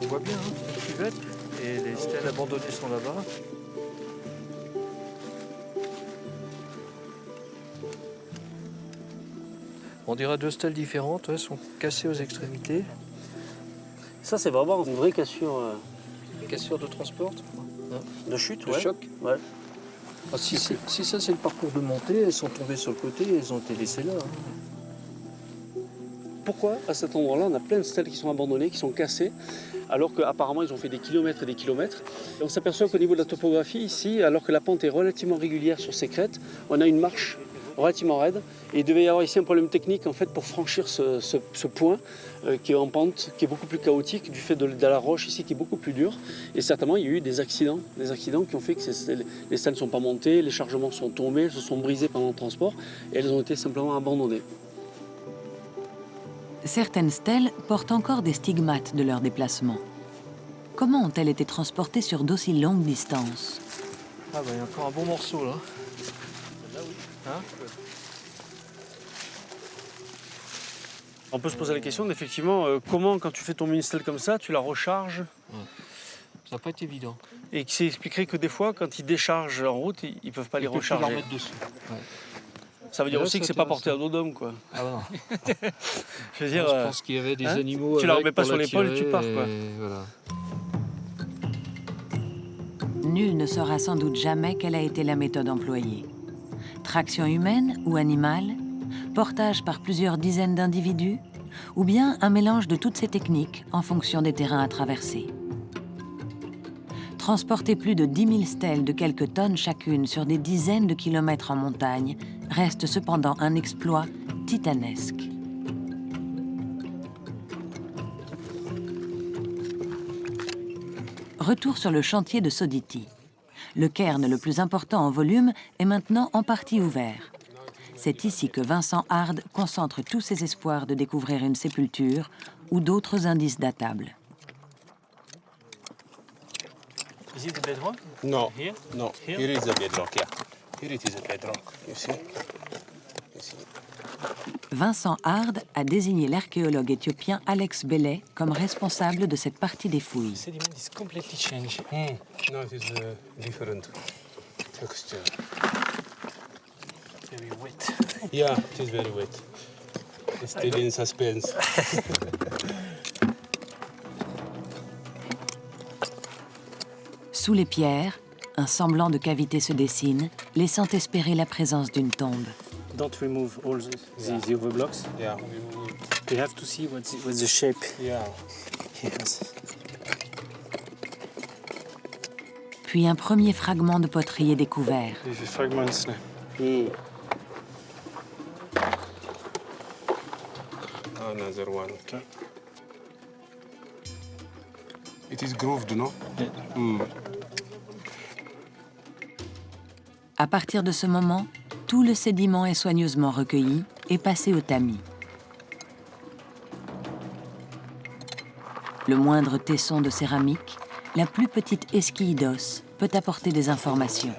on voit bien, hein, c'est une cuvette et les stèles abandonnées sont là-bas. On dirait deux stèles différentes, elles sont cassées aux extrémités. Ça, c'est vraiment une vraie cassure. Cassure de transport, De chute, de ouais. choc. Ouais. Ah, si ça c'est le parcours de montée, elles sont tombées sur le côté et elles ont été laissées là. Hein. Pourquoi, à cet endroit-là, on a plein de stèles qui sont abandonnées, qui sont cassées, alors qu'apparemment, ils ont fait des kilomètres et des kilomètres. Et on s'aperçoit qu'au niveau de la topographie, ici, alors que la pente est relativement régulière sur ces crêtes, on a une marche relativement raide. Et il devait y avoir ici un problème technique en fait, pour franchir ce point qui est en pente, qui est beaucoup plus chaotique du fait de la roche ici qui est beaucoup plus dure. Et certainement, il y a eu des accidents qui ont fait que les stèles ne sont pas montées, les chargements sont tombés, se sont brisés pendant le transport et elles ont été simplement abandonnées. Certaines stèles portent encore des stigmates de leur déplacement. Comment ont-elles été transportées sur d'aussi longues distances? Ah bah il y a encore un bon morceau là. Là oui. Hein? On peut se poser la question d'effectivement comment quand tu fais tomber une stèle comme ça, tu la recharges. Ça n'a pas été évident. Et qui s'expliquerait que des fois, quand ils déchargent en route, ils ne peuvent pas les recharger. Ils peuvent plus la remettre dessus. Ouais. Ça veut dire là, aussi que c'est pas porté à dos d'homme, quoi. Ah bah non. Je veux dire, je pense qu'il y avait des animaux. Tu la remets pas sur l'épaule et tu pars, quoi. Voilà. Nul ne saura sans doute jamais quelle a été la méthode employée. Traction humaine ou animale, portage par plusieurs dizaines d'individus, ou bien un mélange de toutes ces techniques en fonction des terrains à traverser. Transporter plus de 10 000 stèles de quelques tonnes chacune sur des dizaines de kilomètres en montagne reste cependant un exploit titanesque. Retour sur le chantier de Soditi. Le cairn le plus important en volume est maintenant en partie ouvert. C'est ici que Vincent Hard concentre tous ses espoirs de découvrir une sépulture ou d'autres indices datables. Is it a bedrock? No, Here? no. Here is a bedrock, yeah. Here it is a bedrock, you see? You see? Vincent Hard a désigné l'archéologue éthiopien Alex Bellet comme responsable de cette partie des fouilles. The sediment is completely changed. No, it is a different texture. Very wet. Yeah, it is very wet. It's still in suspense. Sous les pierres, un semblant de cavité se dessine, laissant espérer la présence d'une tombe. Don't remove all the other blocks. Yeah. We have to see what's the shape. Yeah. Yes. Puis un premier fragment de poterie est découvert. These fragments. Another one. It is grooved, no? À partir de ce moment, tout le sédiment est soigneusement recueilli et passé au tamis. Le moindre tesson de céramique, la plus petite esquille d'os peut apporter des informations.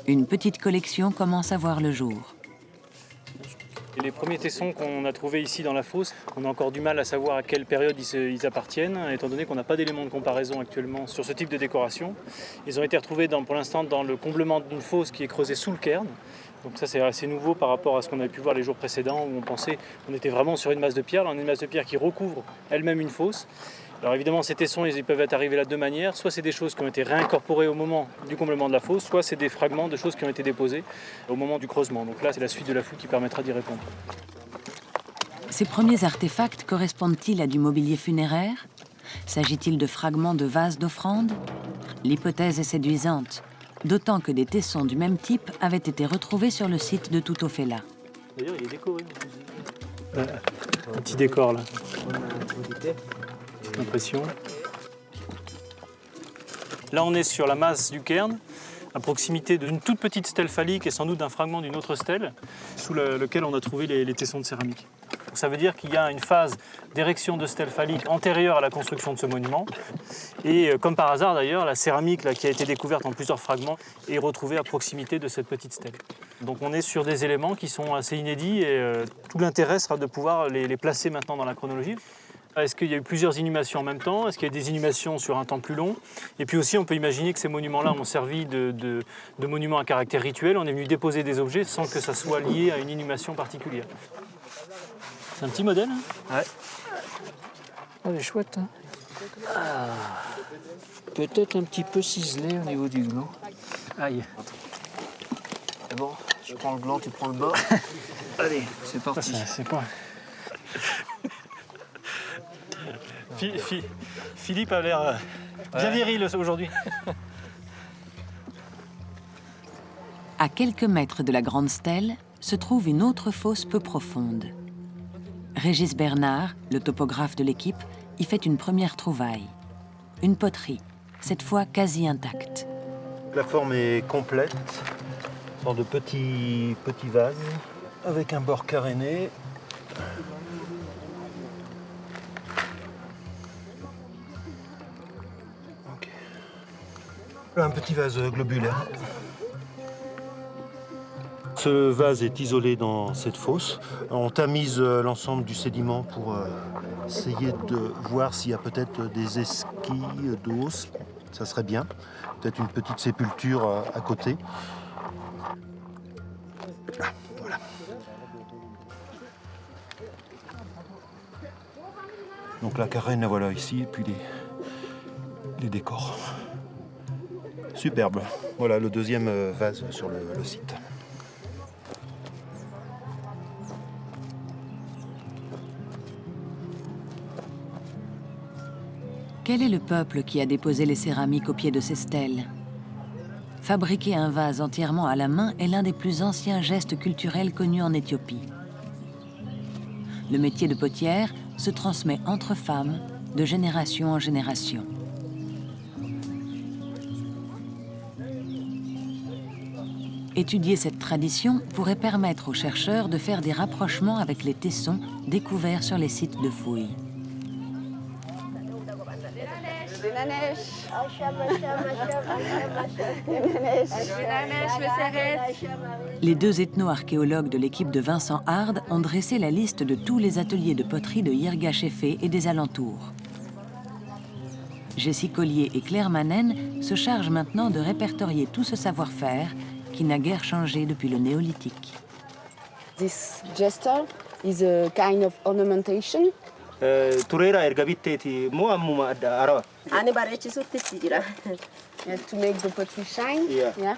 Une petite collection commence à voir le jour. Et les premiers tessons qu'on a trouvés ici dans la fosse, on a encore du mal à savoir à quelle période ils appartiennent, étant donné qu'on n'a pas d'éléments de comparaison actuellement sur ce type de décoration. Ils ont été retrouvés pour l'instant dans le comblement d'une fosse qui est creusée sous le cairn. Donc ça c'est assez nouveau par rapport à ce qu'on avait pu voir les jours précédents où on pensait qu'on était vraiment sur une masse de pierre. Là on a une masse de pierre qui recouvre elle-même une fosse. Alors évidemment ces tessons ils peuvent être arrivés là de deux manières, soit c'est des choses qui ont été réincorporées au moment du comblement de la fosse, soit c'est des fragments de choses qui ont été déposées au moment du creusement. Donc là c'est la suite de la fouille qui permettra d'y répondre. Ces premiers artefacts correspondent-ils à du mobilier funéraire? S'agit-il de fragments de vases d'offrande? L'hypothèse est séduisante, d'autant que des tessons du même type avaient été retrouvés sur le site de Tutofela. D'ailleurs il est décoré. Un petit décor là. Impression. Là on est sur la masse du cairn, à proximité d'une toute petite stèle phallique et sans doute d'un fragment d'une autre stèle, sous lequel on a trouvé les tessons de céramique. Donc, ça veut dire qu'il y a une phase d'érection de stèle phallique antérieure à la construction de ce monument. Et comme par hasard d'ailleurs, la céramique là, qui a été découverte en plusieurs fragments est retrouvée à proximité de cette petite stèle. Donc on est sur des éléments qui sont assez inédits et tout l'intérêt sera de pouvoir les placer maintenant dans la chronologie. Est-ce qu'il y a eu plusieurs inhumations en même temps? Est-ce qu'il y a eu des inhumations sur un temps plus long? Et puis aussi, on peut imaginer que ces monuments-là ont servi de monuments à caractère rituel. On est venu déposer des objets sans que ça soit lié à une inhumation particulière. C'est un petit modèle, hein? Ouais. Elle est chouette, hein? Ah. Peut-être un petit peu ciselé au niveau du gland. Aïe. C'est bon, je prends le gland, tu prends le bas. Allez, c'est parti. C'est pas... Philippe a l'air bien viril aujourd'hui. À quelques mètres de la grande stèle se trouve une autre fosse peu profonde. Régis Bernard, le topographe de l'équipe, y fait une première trouvaille. Une poterie, cette fois quasi intacte. La forme est complète, dans de petits vases, avec un bord caréné. Un petit vase globulaire. Ce vase est isolé dans cette fosse. On tamise l'ensemble du sédiment pour essayer de voir s'il y a peut-être des esquilles d'os. Ça serait bien. Peut-être une petite sépulture à côté. Ah, voilà. Donc la carène, la voilà ici, et puis les décors. Superbe. Voilà le deuxième vase sur le site. Quel est le peuple qui a déposé les céramiques au pied de ces stèles? Fabriquer un vase entièrement à la main est l'un des plus anciens gestes culturels connus en Éthiopie. Le métier de potière se transmet entre femmes de génération en génération. Étudier cette tradition pourrait permettre aux chercheurs de faire des rapprochements avec les tessons découverts sur les sites de fouilles. Les deux ethno-archéologues de l'équipe de Vincent Hard ont dressé la liste de tous les ateliers de poterie de Yirgacheffe et des alentours. Jessie Collier et Claire Manen se chargent maintenant de répertorier tout ce savoir-faire qui n'a guère changé depuis le néolithique. This gesture is a kind of ornamentation. To make the pottery shine. Yeah.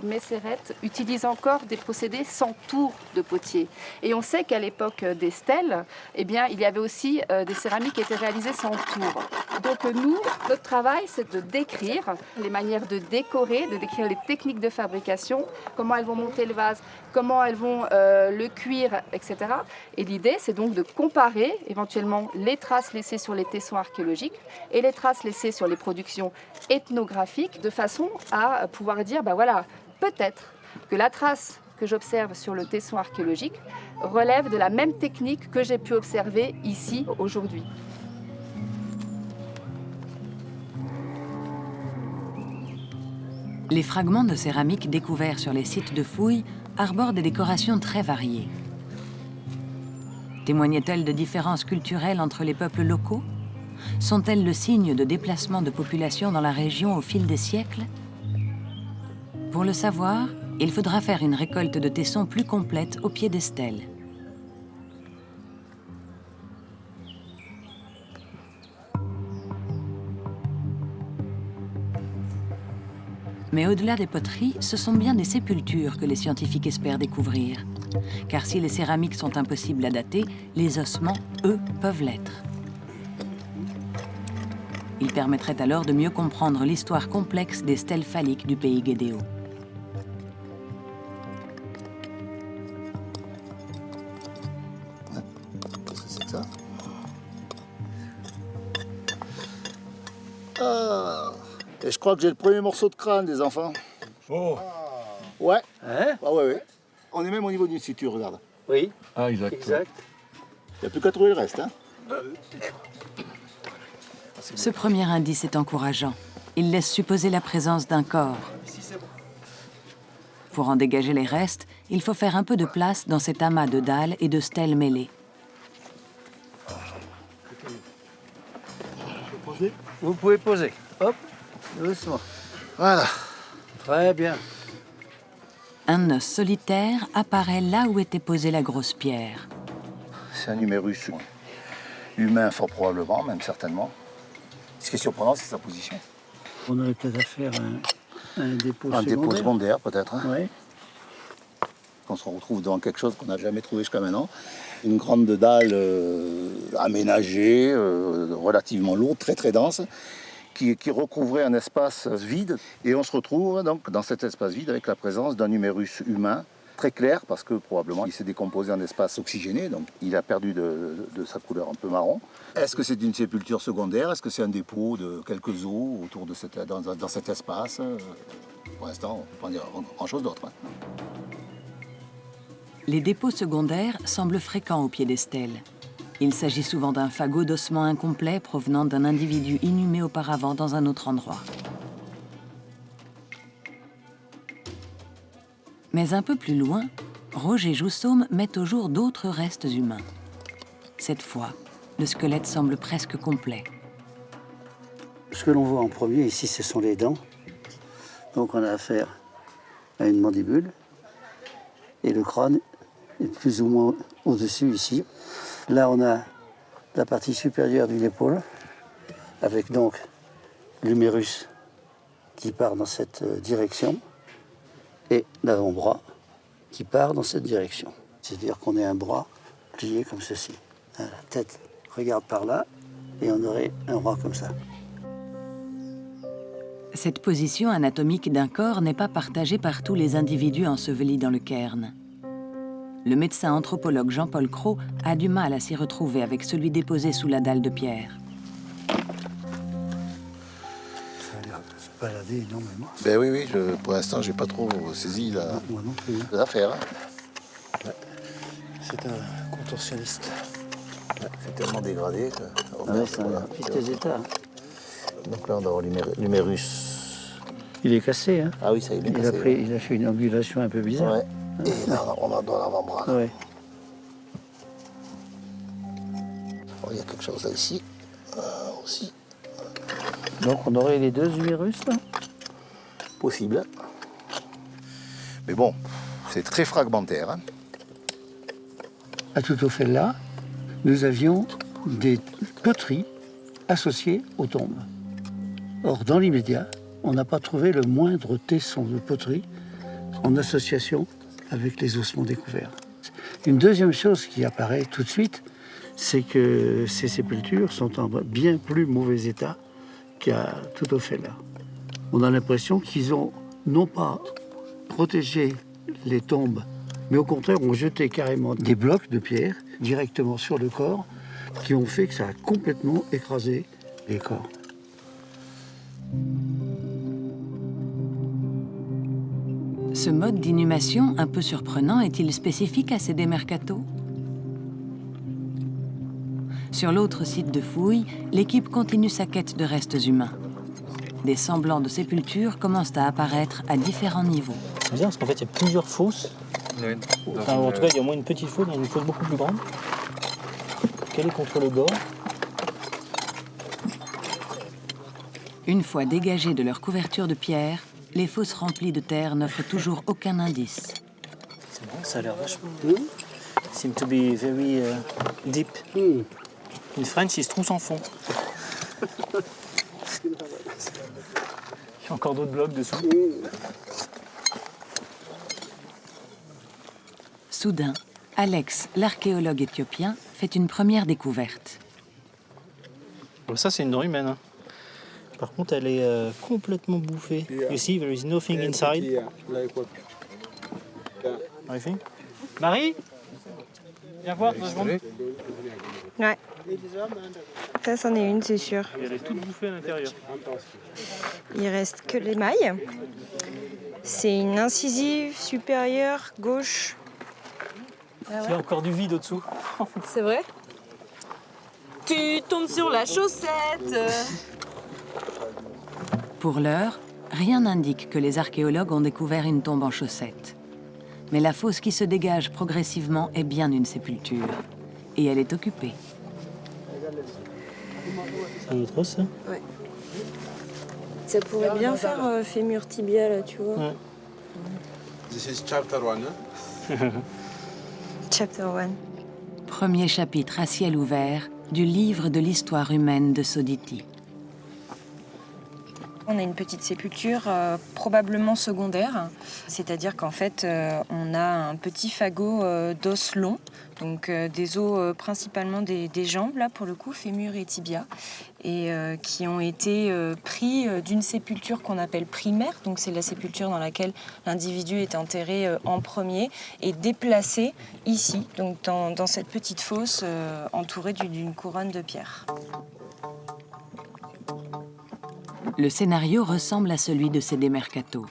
Meseret utilise encore des procédés sans tour de potier. Et on sait qu'à l'époque des stèles, eh bien, il y avait aussi des céramiques qui étaient réalisées sans tour. Donc nous, notre travail, c'est de décrire les manières de décorer, de décrire les techniques de fabrication, comment elles vont monter le vase, comment elles vont le cuire, etc. Et l'idée, c'est donc de comparer éventuellement les traces laissées sur les tessons archéologiques et les traces laissées sur les productions ethnographiques, de façon à pouvoir dire, ben voilà, peut-être que la trace que j'observe sur le tesson archéologique relève de la même technique que j'ai pu observer ici aujourd'hui. Les fragments de céramique découverts sur les sites de fouilles arborent des décorations très variées. Témoignent-elles de différences culturelles entre les peuples locaux? Sont-elles le signe de déplacements de population dans la région au fil des siècles? Pour le savoir, il faudra faire une récolte de tessons plus complète au pied des stèles. Mais au-delà des poteries, ce sont bien des sépultures que les scientifiques espèrent découvrir. Car si les céramiques sont impossibles à dater, les ossements, eux, peuvent l'être. Ils permettraient alors de mieux comprendre l'histoire complexe des stèles phalliques du pays guédéo. Qu'est-ce que c'est que ça? Ah, et je crois que j'ai le premier morceau de crâne des enfants. Oh. Ouais. Hein? Ah ouais, ouais. On est même au niveau d'une suture, regarde. Oui. Ah, exact. Exact. Il n'y a plus qu'à trouver le reste, hein. Ce premier indice est encourageant. Il laisse supposer la présence d'un corps. Pour en dégager les restes, il faut faire un peu de place dans cet amas de dalles et de stèles mêlées. Vous pouvez poser. Hop, doucement. Voilà. Très bien. Un os solitaire apparaît là où était posée la grosse pierre. C'est un numérus humain, fort probablement, même certainement. Ce qui est surprenant, c'est sa position. On aurait peut-être à faire un dépôt secondaire. Un dépôt secondaire, peut-être. Hein. Oui. On se retrouve dans quelque chose qu'on n'a jamais trouvé jusqu'à maintenant. Une grande dalle aménagée, relativement lourde, très très dense, qui recouvrait un espace vide. Et on se retrouve donc dans cet espace vide avec la présence d'un numérus humain, très clair, parce que probablement il s'est décomposé en espace oxygéné, donc il a perdu de sa couleur un peu marron. Est-ce que c'est une sépulture secondaire? Est-ce que c'est un dépôt de quelques os autour de dans cet espace? Pour l'instant, on ne peut pas dire grand-chose d'autre. Hein. Les dépôts secondaires semblent fréquents au pied des stèles. Il s'agit souvent d'un fagot d'ossements incomplets provenant d'un individu inhumé auparavant dans un autre endroit. Mais un peu plus loin, Roger Joussaume met au jour d'autres restes humains. Cette fois, le squelette semble presque complet. Ce que l'on voit en premier ici, ce sont les dents. Donc on a affaire à une mandibule. Et le crâne est plus ou moins au-dessus ici. Là, on a la partie supérieure d'une épaule, avec donc l'humérus qui part dans cette direction, et l'avant-bras qui part dans cette direction. C'est-à-dire qu'on a un bras plié comme ceci. La tête regarde par là, et on aurait un bras comme ça. Cette position anatomique d'un corps n'est pas partagée par tous les individus ensevelis dans le cairn. Le médecin anthropologue Jean-Paul Cros a du mal à s'y retrouver avec celui déposé sous la dalle de pierre. Ça a l'air de se balader énormément. Ben oui, pour l'instant, j'ai pas trop saisi l'affaire. Hein. Ouais. C'est un contorsionniste. Ouais, c'est tellement dégradé que... C'est un piteux état. Donc là, on doit avoir l'humérus. Il est cassé, hein? Ah oui, ça, il est cassé. Il a fait une angulation un peu bizarre. Ouais. Et là, on a dans l'avant-bras. Ouais. Oh, il y a quelque chose là, ici, aussi. Donc on aurait les deux humérus, là? Possible. Mais bon, c'est très fragmentaire. Hein. À tout au fait là, nous avions des poteries associées aux tombes. Or, dans l'immédiat, on n'a pas trouvé le moindre tesson de poterie en association avec les ossements découverts. Une deuxième chose qui apparaît tout de suite, c'est que ces sépultures sont en bien plus mauvais état qu'à tout au fait là. On a l'impression qu'ils ont non pas protégé les tombes, mais au contraire ont jeté carrément des blocs de pierre directement sur le corps qui ont fait que ça a complètement écrasé les corps. Ce mode d'inhumation un peu surprenant est-il spécifique à ces démercatos? Sur l'autre site de fouilles, l'équipe continue sa quête de restes humains. Des semblants de sépultures commencent à apparaître à différents niveaux. C'est bizarre parce qu'en fait, il y a plusieurs fosses. Oui, Enfin, en tout cas, il y a au moins une petite fosse, dans une fosse beaucoup plus grande. Qu'elle est contre le bord. Une fois dégagées de leur couverture de pierre, les fosses remplies de terre n'offrent toujours aucun indice. C'est bon, ça a l'air vachement... Seem to be very deep. In French, il se trouve sans fond. Il y a encore d'autres blocs dessous. Soudain, Alex, l'archéologue éthiopien, fait une première découverte. Bon, ça, c'est une dent humaine. Hein. Par contre, elle est complètement bouffée. You see, there is nothing inside. Everything. Marie, viens voir 2 secondes. Ouais. Ça, c'en est une, c'est sûr. Elle est toute bouffée à l'intérieur. Il reste que l'émail. C'est une incisive supérieure gauche. Il y a encore du vide au-dessous. C'est vrai? Tu tombes sur la chaussette. Pour l'heure, rien n'indique que les archéologues ont découvert une tombe en chaussettes. Mais la fosse qui se dégage progressivement est bien une sépulture. Et elle est occupée. C'est un autre os, ça? Ouais. Ça pourrait bien faire fémur tibia, là, tu vois. Ouais. This is chapter 1, hein? Chapter 1. Premier chapitre à ciel ouvert du livre de l'histoire humaine de Soditi. On a une petite sépulture probablement secondaire, c'est-à-dire qu'en fait on a un petit fagot d'os longs, donc des os principalement des jambes, là pour le coup, fémur et tibia, et qui ont été pris d'une sépulture qu'on appelle primaire, donc c'est la sépulture dans laquelle l'individu est enterré en premier, et déplacé ici, donc dans cette petite fosse entourée d'une couronne de pierre. Le scénario ressemble à celui de Sédé Mercato.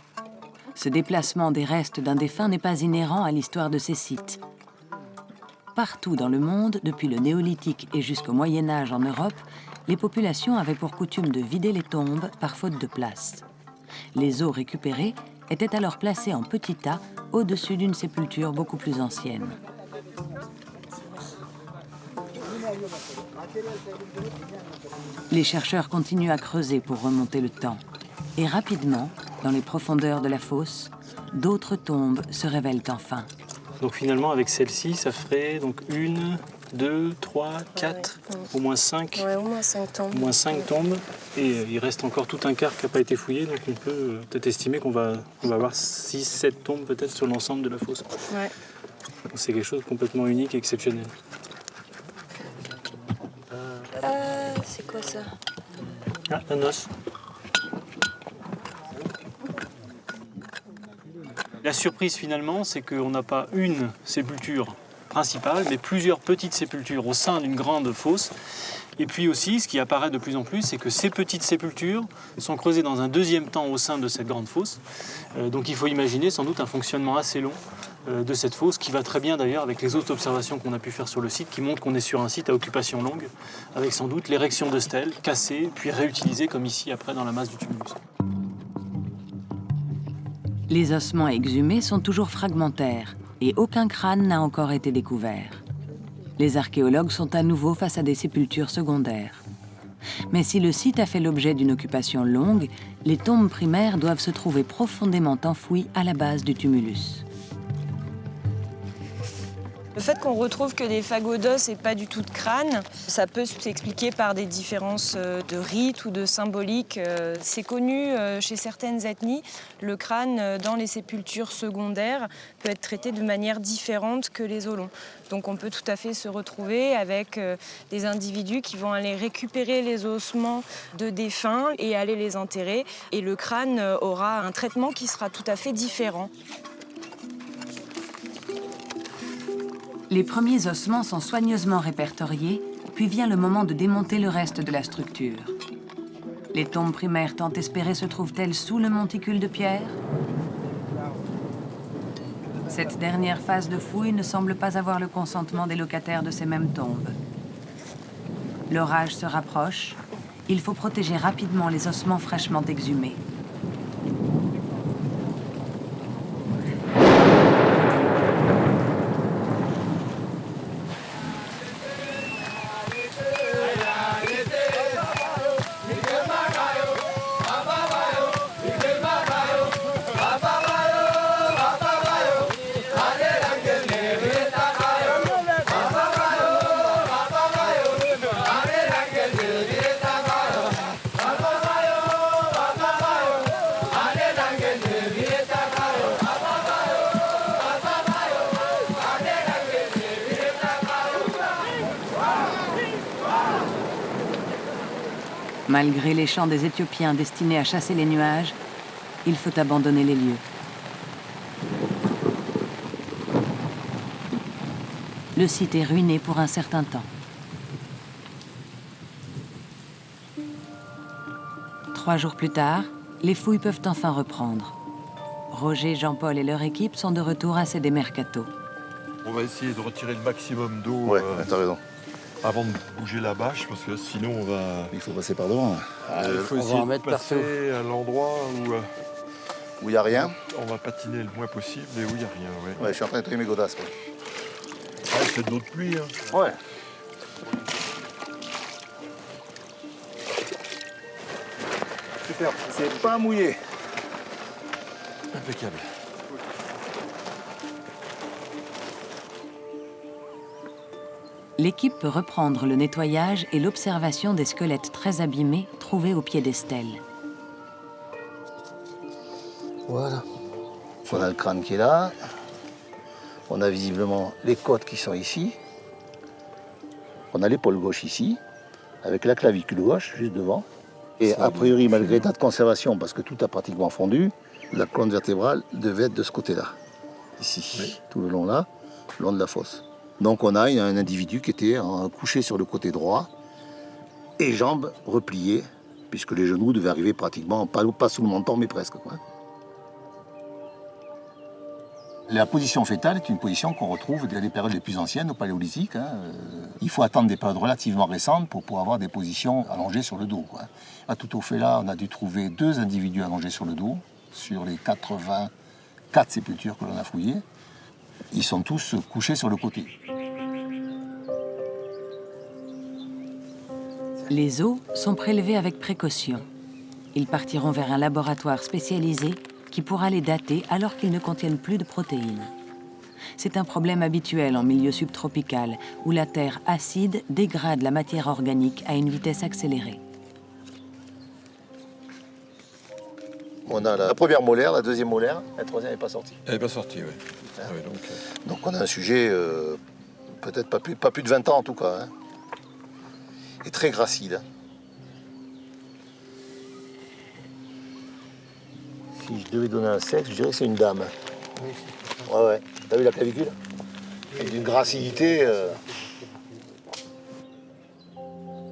Ce déplacement des restes d'un défunt n'est pas inhérent à l'histoire de ces sites. Partout dans le monde, depuis le néolithique et jusqu'au Moyen-Âge en Europe, les populations avaient pour coutume de vider les tombes par faute de place. Les os récupérés étaient alors placés en petits tas au-dessus d'une sépulture beaucoup plus ancienne. Les chercheurs continuent à creuser pour remonter le temps. Et rapidement, dans les profondeurs de la fosse, d'autres tombes se révèlent enfin. Donc finalement, avec celle-ci, ça ferait donc 1, 2, 3, 4, au moins 5. Ouais, au moins 5 tombes. Au moins 5 tombes. Et il reste encore tout un quart qui n'a pas été fouillé. Donc on peut peut-être estimer qu'on va avoir 6, 7 tombes peut-être sur l'ensemble de la fosse. Ouais. C'est quelque chose de complètement unique et exceptionnel. C'est quoi ça? Ah, un os. La surprise finalement, c'est qu'on n'a pas une sépulture principale, mais plusieurs petites sépultures au sein d'une grande fosse. Et puis aussi, ce qui apparaît de plus en plus, c'est que ces petites sépultures sont creusées dans un deuxième temps au sein de cette grande fosse. Donc il faut imaginer sans doute un fonctionnement assez long de cette fosse, qui va très bien d'ailleurs avec les autres observations qu'on a pu faire sur le site, qui montrent qu'on est sur un site à occupation longue, avec sans doute l'érection de stèles, cassées, puis réutilisées comme ici après dans la masse du tumulus. Les ossements exhumés sont toujours fragmentaires et aucun crâne n'a encore été découvert. Les archéologues sont à nouveau face à des sépultures secondaires. Mais si le site a fait l'objet d'une occupation longue, les tombes primaires doivent se trouver profondément enfouies à la base du tumulus. Le fait qu'on retrouve que des fagots d'os et pas du tout de crâne, ça peut s'expliquer par des différences de rites ou de symbolique. C'est connu chez certaines ethnies, le crâne dans les sépultures secondaires peut être traité de manière différente que les os longs. Donc on peut tout à fait se retrouver avec des individus qui vont aller récupérer les ossements de défunts et aller les enterrer. Et le crâne aura un traitement qui sera tout à fait différent. Les premiers ossements sont soigneusement répertoriés, puis vient le moment de démonter le reste de la structure. Les tombes primaires tant espérées se trouvent-elles sous le monticule de pierre? Cette dernière phase de fouille ne semble pas avoir le consentement des locataires de ces mêmes tombes. L'orage se rapproche il faut protéger rapidement les ossements fraîchement exhumés. Malgré les chants des Éthiopiens destinés à chasser les nuages, il faut abandonner les lieux. Le site est ruiné pour un certain temps. 3 jours plus tard, les fouilles peuvent enfin reprendre. Roger, Jean-Paul et leur équipe sont de retour à Sede Mercato. On va essayer de retirer le maximum d'eau. Ouais, t'as raison. Avant de bouger la bâche, parce que sinon on va... Il faut passer par devant. Il faut essayer de passer à l'endroit où il n'y a rien. On va patiner le moins possible et où il n'y a rien. Ouais. Ouais, je suis en train de nettoyer mes godasses. Ouais, c'est de l'eau de pluie. Hein. Ouais. Super, c'est pas mouillé. Impeccable. L'équipe peut reprendre le nettoyage et l'observation des squelettes très abîmés trouvés au pied des stèles. Voilà. On a le crâne qui est là. On a visiblement les côtes qui sont ici. On a l'épaule gauche ici, avec la clavicule gauche juste devant. Et a priori, malgré l'état de conservation, parce que tout a pratiquement fondu, la colonne vertébrale devait être de ce côté-là. Ici, oui. Tout le long là, le long de la fosse. Donc on a un individu qui était couché sur le côté droit et jambes repliées, puisque les genoux devaient arriver pratiquement, pas sous le menton, mais presque, quoi. La position fétale est une position qu'on retrouve dès les périodes les plus anciennes, au Paléolithique. Hein. Il faut attendre des périodes relativement récentes pour pouvoir avoir des positions allongées sur le dos, quoi. À Tutuophela, on a dû trouver 2 individus allongés sur le dos, sur les 84 sépultures que l'on a fouillées. Ils sont tous couchés sur le côté. Les os sont prélevés avec précaution. Ils partiront vers un laboratoire spécialisé qui pourra les dater alors qu'ils ne contiennent plus de protéines. C'est un problème habituel en milieu subtropical où la terre acide dégrade la matière organique à une vitesse accélérée. On a la première molaire, la deuxième molaire, la troisième n'est pas sortie. Elle n'est pas sortie, oui. Hein? Oui, donc on a un sujet, peut-être pas plus de 20 ans en tout cas, hein. Et très gracile. Si je devais donner un sexe, je dirais que c'est une dame. Ouais, ouais. T'as vu la clavicule? Et d'une gracilité.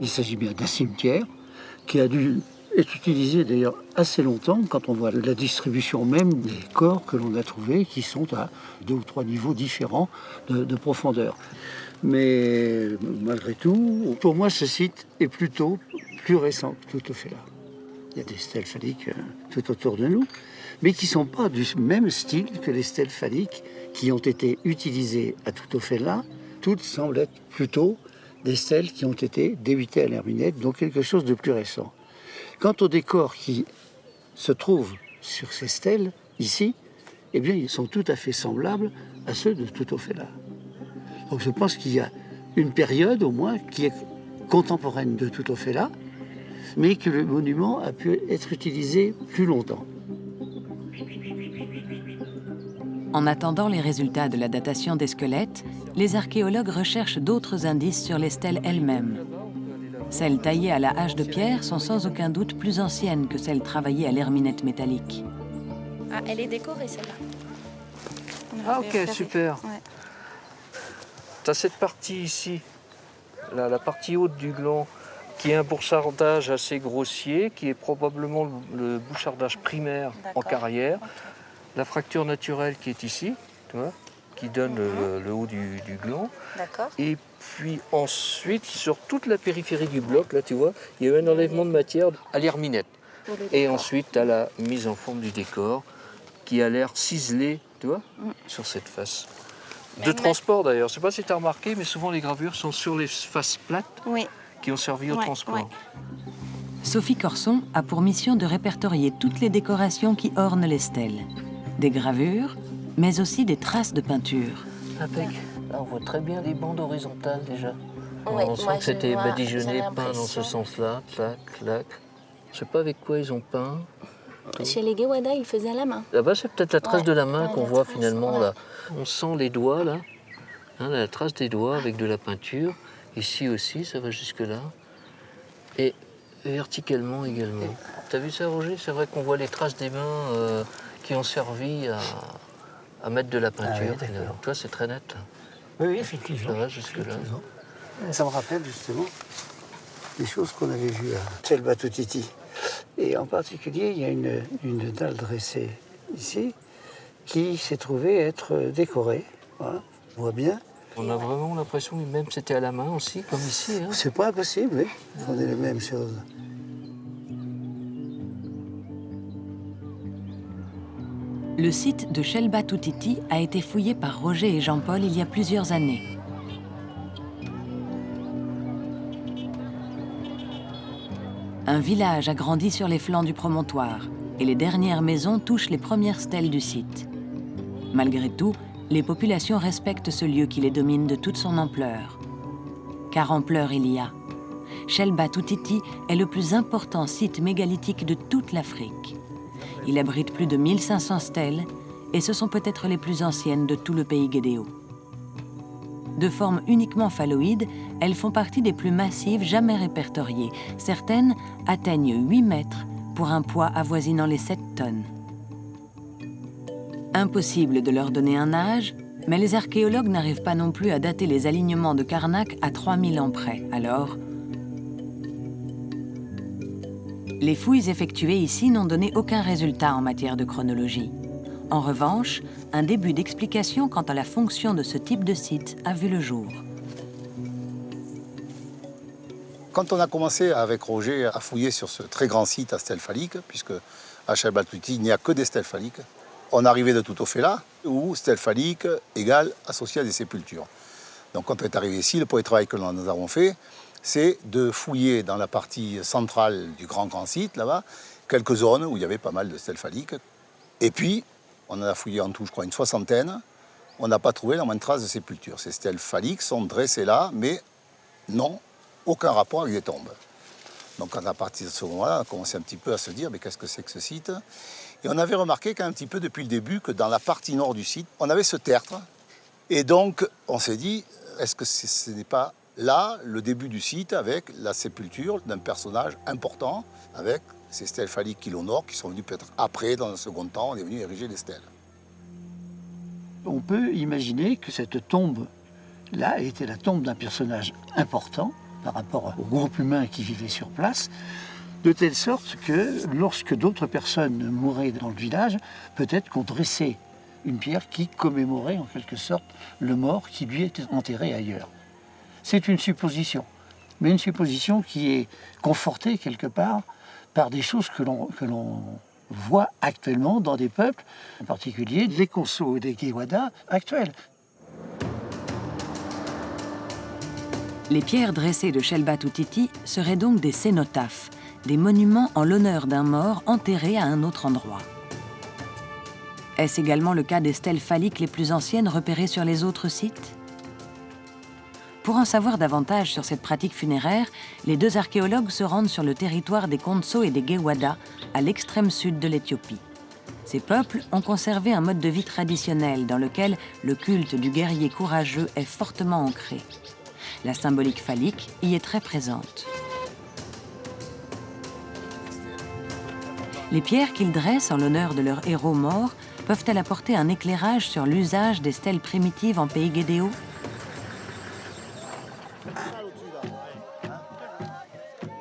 Il s'agit bien d'un cimetière qui a dû être utilisé d'ailleurs assez longtemps quand on voit la distribution même des corps que l'on a trouvés qui sont à 2 ou 3 niveaux différents de profondeur. Mais malgré tout, pour moi ce site est plutôt plus récent que Tutuophela. Il y a des stèles phalliques tout autour de nous, mais qui ne sont pas du même style que les stèles phalliques qui ont été utilisées à Tutuophela. Toutes semblent être plutôt des stèles qui ont été débitées à l'Herminette, donc quelque chose de plus récent. Quant aux décors qui se trouvent sur ces stèles, ici, eh bien, ils sont tout à fait semblables à ceux de Tutuophela. Donc je pense qu'il y a une période, au moins, qui est contemporaine de Tutuophela, mais que le monument a pu être utilisé plus longtemps. En attendant les résultats de la datation des squelettes, les archéologues recherchent d'autres indices sur les stèles elles-mêmes. Celles taillées à la hache de pierre sont sans aucun doute plus anciennes que celles travaillées à l'herminette métallique. Ah, elle est décorée celle-là. Ah ok, super. Ouais. Tu as cette partie ici, la partie haute du gland, qui est un bouchardage assez grossier, qui est probablement le bouchardage primaire en carrière. La fracture naturelle qui est ici, tu vois, qui donne le haut du gland. D'accord. Et puis ensuite, sur toute la périphérie du bloc, là tu vois, il y a eu un enlèvement de matière à l'herminette. Et ensuite, tu as la mise en forme du décor qui a l'air ciselé, tu vois, sur cette face. De transport d'ailleurs, je ne sais pas si tu as remarqué, mais souvent les gravures sont sur les faces plates qui ont servi au transport. Sophie Corson a pour mission de répertorier toutes les décorations qui ornent les stèles. Des gravures, mais aussi des traces de peinture. Impec. Là, on voit très bien les bandes horizontales déjà. Ouais, on sent moi, que c'était j'ai badigeonné, peint dans l'impression. ce sens-là. Clac, clac. Je sais pas avec quoi ils ont peint. Chez les Gewada, ils faisaient à la main. Là-bas, c'est peut-être la trace de la main qu'on la voit trace, finalement là. On sent les doigts là, hein, la trace des doigts avec de la peinture. Ici aussi, ça va jusque là. Et verticalement également. T'as vu ça, Roger? C'est vrai qu'on voit les traces des mains qui ont servi à mettre de la peinture. Finalement. Toi, c'est très net. Oui, effectivement. Ça va jusque là. Ça me rappelle justement des choses qu'on avait vues à Shelba Toutiti. Et en particulier, il y a une dalle dressée ici qui s'est trouvée être décorée. Voilà, on voit bien. On a vraiment l'impression que même c'était à la main aussi, comme ici. Hein. C'est pas impossible, oui. On est les mêmes choses. Le site de Shelba Toutiti a été fouillé par Roger et Jean-Paul il y a plusieurs années. Un village a grandi sur les flancs du promontoire et les dernières maisons touchent les premières stèles du site. Malgré tout, les populations respectent ce lieu qui les domine de toute son ampleur. Car ampleur il y a. Shelba Toutiti est le plus important site mégalithique de toute l'Afrique. Il abrite plus de 1500 stèles et ce sont peut-être les plus anciennes de tout le pays guédéo. De forme uniquement phalloïde, elles font partie des plus massives jamais répertoriées. Certaines atteignent 8 mètres pour un poids avoisinant les 7 tonnes. Impossible de leur donner un âge, mais les archéologues n'arrivent pas non plus à dater les alignements de Karnak à 3000 ans près. Alors, les fouilles effectuées ici n'ont donné aucun résultat en matière de chronologie. En revanche, un début d'explication quant à la fonction de ce type de site a vu le jour. Quand on a commencé avec Roger à fouiller sur ce très grand site à stèles phalliques, puisque à Shelba Toutiti, il n'y a que des stèles phalliques, on arrivait de Toutofela, où stèle phallique égale associé à des sépultures. Donc quand on est arrivé ici, le premier travail que nous avons fait, c'est de fouiller dans la partie centrale du grand site, là-bas, quelques zones où il y avait pas mal de stèles phalliques. Et puis, on en a fouillé en tout, je crois, une soixantaine. On n'a pas trouvé la moindre trace de sépulture. Ces stèles phalliques sont dressées là, mais n'ont aucun rapport avec des tombes. Donc à partir de ce moment-là, on a commencé un petit peu à se dire, mais qu'est-ce que c'est que ce site? Et on avait remarqué qu'un petit peu depuis le début, que dans la partie nord du site, on avait ce tertre. Et donc, on s'est dit, est-ce que ce n'est pas là le début du site avec la sépulture d'un personnage important, avec ces stèles phalliques qui l'honorent, qui sont venues peut-être après, dans un second temps, on est venu ériger les stèles. On peut imaginer que cette tombe-là était la tombe d'un personnage important par rapport au groupe humain qui vivait sur place, de telle sorte que lorsque d'autres personnes mouraient dans le village, peut-être qu'on dressait une pierre qui commémorait en quelque sorte le mort qui lui était enterré ailleurs. C'est une supposition, mais une supposition qui est confortée quelque part par des choses que l'on voit actuellement dans des peuples, en particulier les Konso et les Gewada actuels. Les pierres dressées de Shelba Toutiti seraient donc des cénotaphes, des monuments en l'honneur d'un mort enterré à un autre endroit. Est-ce également le cas des stèles phalliques les plus anciennes repérées sur les autres sites? Pour en savoir davantage sur cette pratique funéraire, les deux archéologues se rendent sur le territoire des Konso et des Gewada, à l'extrême sud de l'Éthiopie. Ces peuples ont conservé un mode de vie traditionnel dans lequel le culte du guerrier courageux est fortement ancré. La symbolique phallique y est très présente. Les pierres qu'ils dressent en l'honneur de leurs héros morts peuvent-elles apporter un éclairage sur l'usage des stèles primitives en pays guédéo?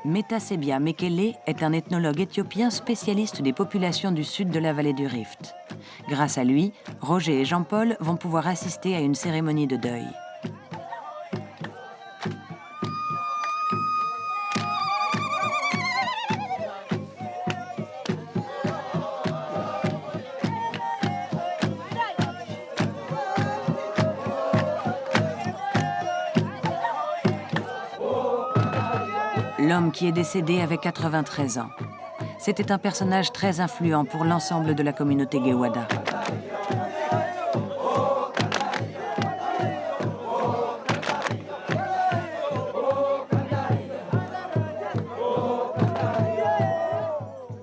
Metasebia Mekele est un ethnologue éthiopien spécialiste des populations du sud de la vallée du Rift. Grâce à lui, Roger et Jean-Paul vont pouvoir assister à une cérémonie de deuil. L'homme qui est décédé avait 93 ans. C'était un personnage très influent pour l'ensemble de la communauté Gewada.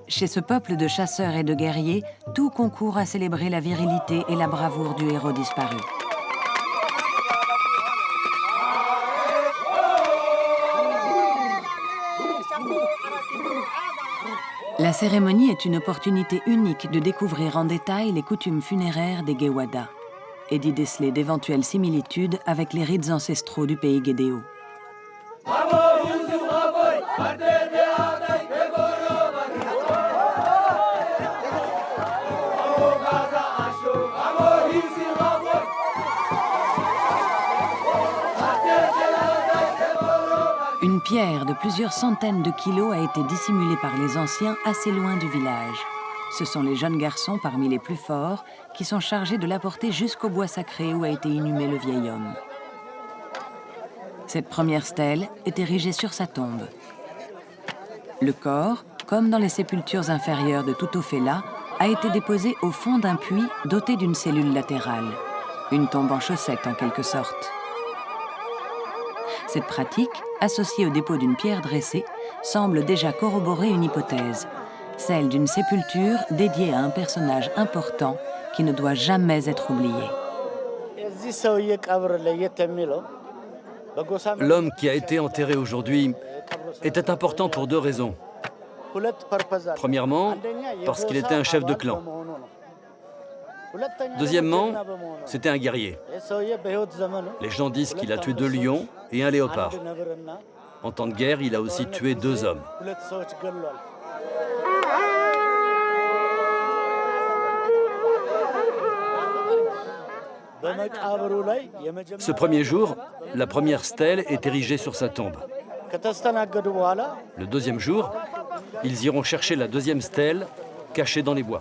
Chez ce peuple de chasseurs et de guerriers, tout concourt à célébrer la virilité et la bravoure du héros disparu. La cérémonie est une opportunité unique de découvrir en détail les coutumes funéraires des Gewada et d'y déceler d'éventuelles similitudes avec les rites ancestraux du pays Guédéo. Une pierre de plusieurs centaines de kilos a été dissimulée par les anciens assez loin du village. Ce sont les jeunes garçons parmi les plus forts qui sont chargés de l'apporter jusqu'au bois sacré où a été inhumé le vieil homme. Cette première stèle est érigée sur sa tombe. Le corps, comme dans les sépultures inférieures de Tutofela, a été déposé au fond d'un puits doté d'une cellule latérale. Une tombe en chaussettes en quelque sorte. Cette pratique, associée au dépôt d'une pierre dressée, semble déjà corroborer une hypothèse, celle d'une sépulture dédiée à un personnage important qui ne doit jamais être oublié. L'homme qui a été enterré aujourd'hui était important pour deux raisons. Premièrement, parce qu'il était un chef de clan. Deuxièmement, c'était un guerrier. Les gens disent qu'il a tué 2 lions et un léopard. En temps de guerre, il a aussi tué 2 hommes. Ce premier jour, la première stèle est érigée sur sa tombe. Le deuxième jour, ils iront chercher la deuxième stèle cachée dans les bois.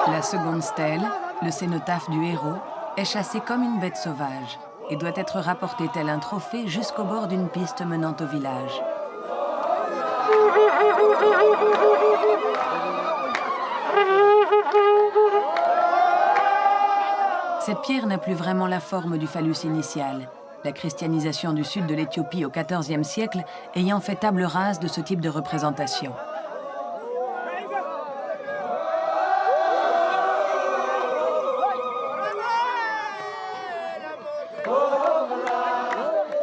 La seconde stèle, le cénotaphe du héros, est chassée comme une bête sauvage et doit être rapportée tel un trophée jusqu'au bord d'une piste menant au village. Cette pierre n'a plus vraiment la forme du phallus initial, la christianisation du sud de l'Éthiopie au XIVe siècle ayant fait table rase de ce type de représentation.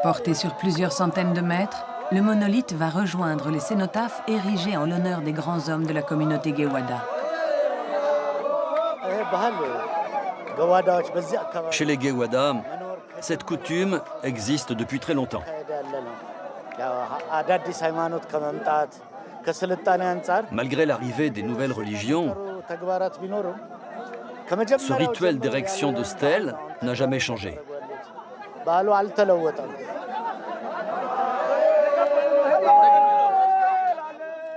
Porté sur plusieurs centaines de mètres, le monolithe va rejoindre les cénotaphes érigés en l'honneur des grands hommes de la communauté Gewada. Chez les Gewada, cette coutume existe depuis très longtemps. Malgré l'arrivée des nouvelles religions, ce rituel d'érection de stèles n'a jamais changé.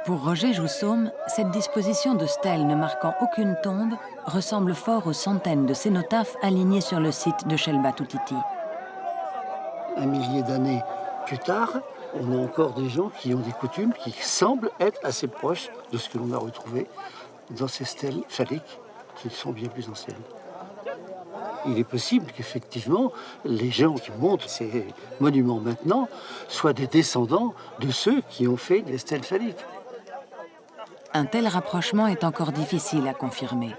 Pour Roger Joussaume, cette disposition de stèles ne marquant aucune tombe ressemble fort aux centaines de cénotaphes alignés sur le site de Shelba-Toutiti. Un millier d'années plus tard, on a encore des gens qui ont des coutumes qui semblent être assez proches de ce que l'on a retrouvé dans ces stèles phalliques qui sont bien plus anciennes. Il est possible qu'effectivement, les gens qui montent ces monuments maintenant soient des descendants de ceux qui ont fait des stèles phalliques. Un tel rapprochement est encore difficile à confirmer.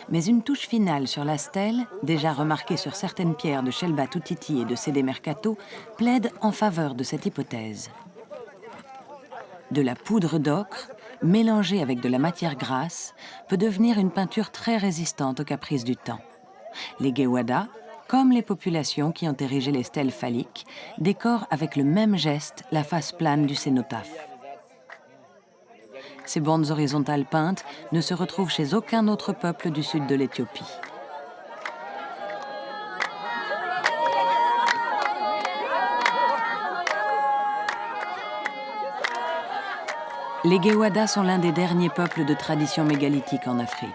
Mais une touche finale sur la stèle, déjà remarquée sur certaines pierres de Shelba-Toutiti et de Sédé Mercato, plaide en faveur de cette hypothèse. De la poudre d'ocre, mélangée avec de la matière grasse, peut devenir une peinture très résistante aux caprices du temps. Les Gewada, comme les populations qui ont érigé les stèles phalliques, décorent avec le même geste la face plane du cénotaphe. Ces bandes horizontales peintes ne se retrouvent chez aucun autre peuple du sud de l'Éthiopie. Les Gewada sont l'un des derniers peuples de tradition mégalithique en Afrique.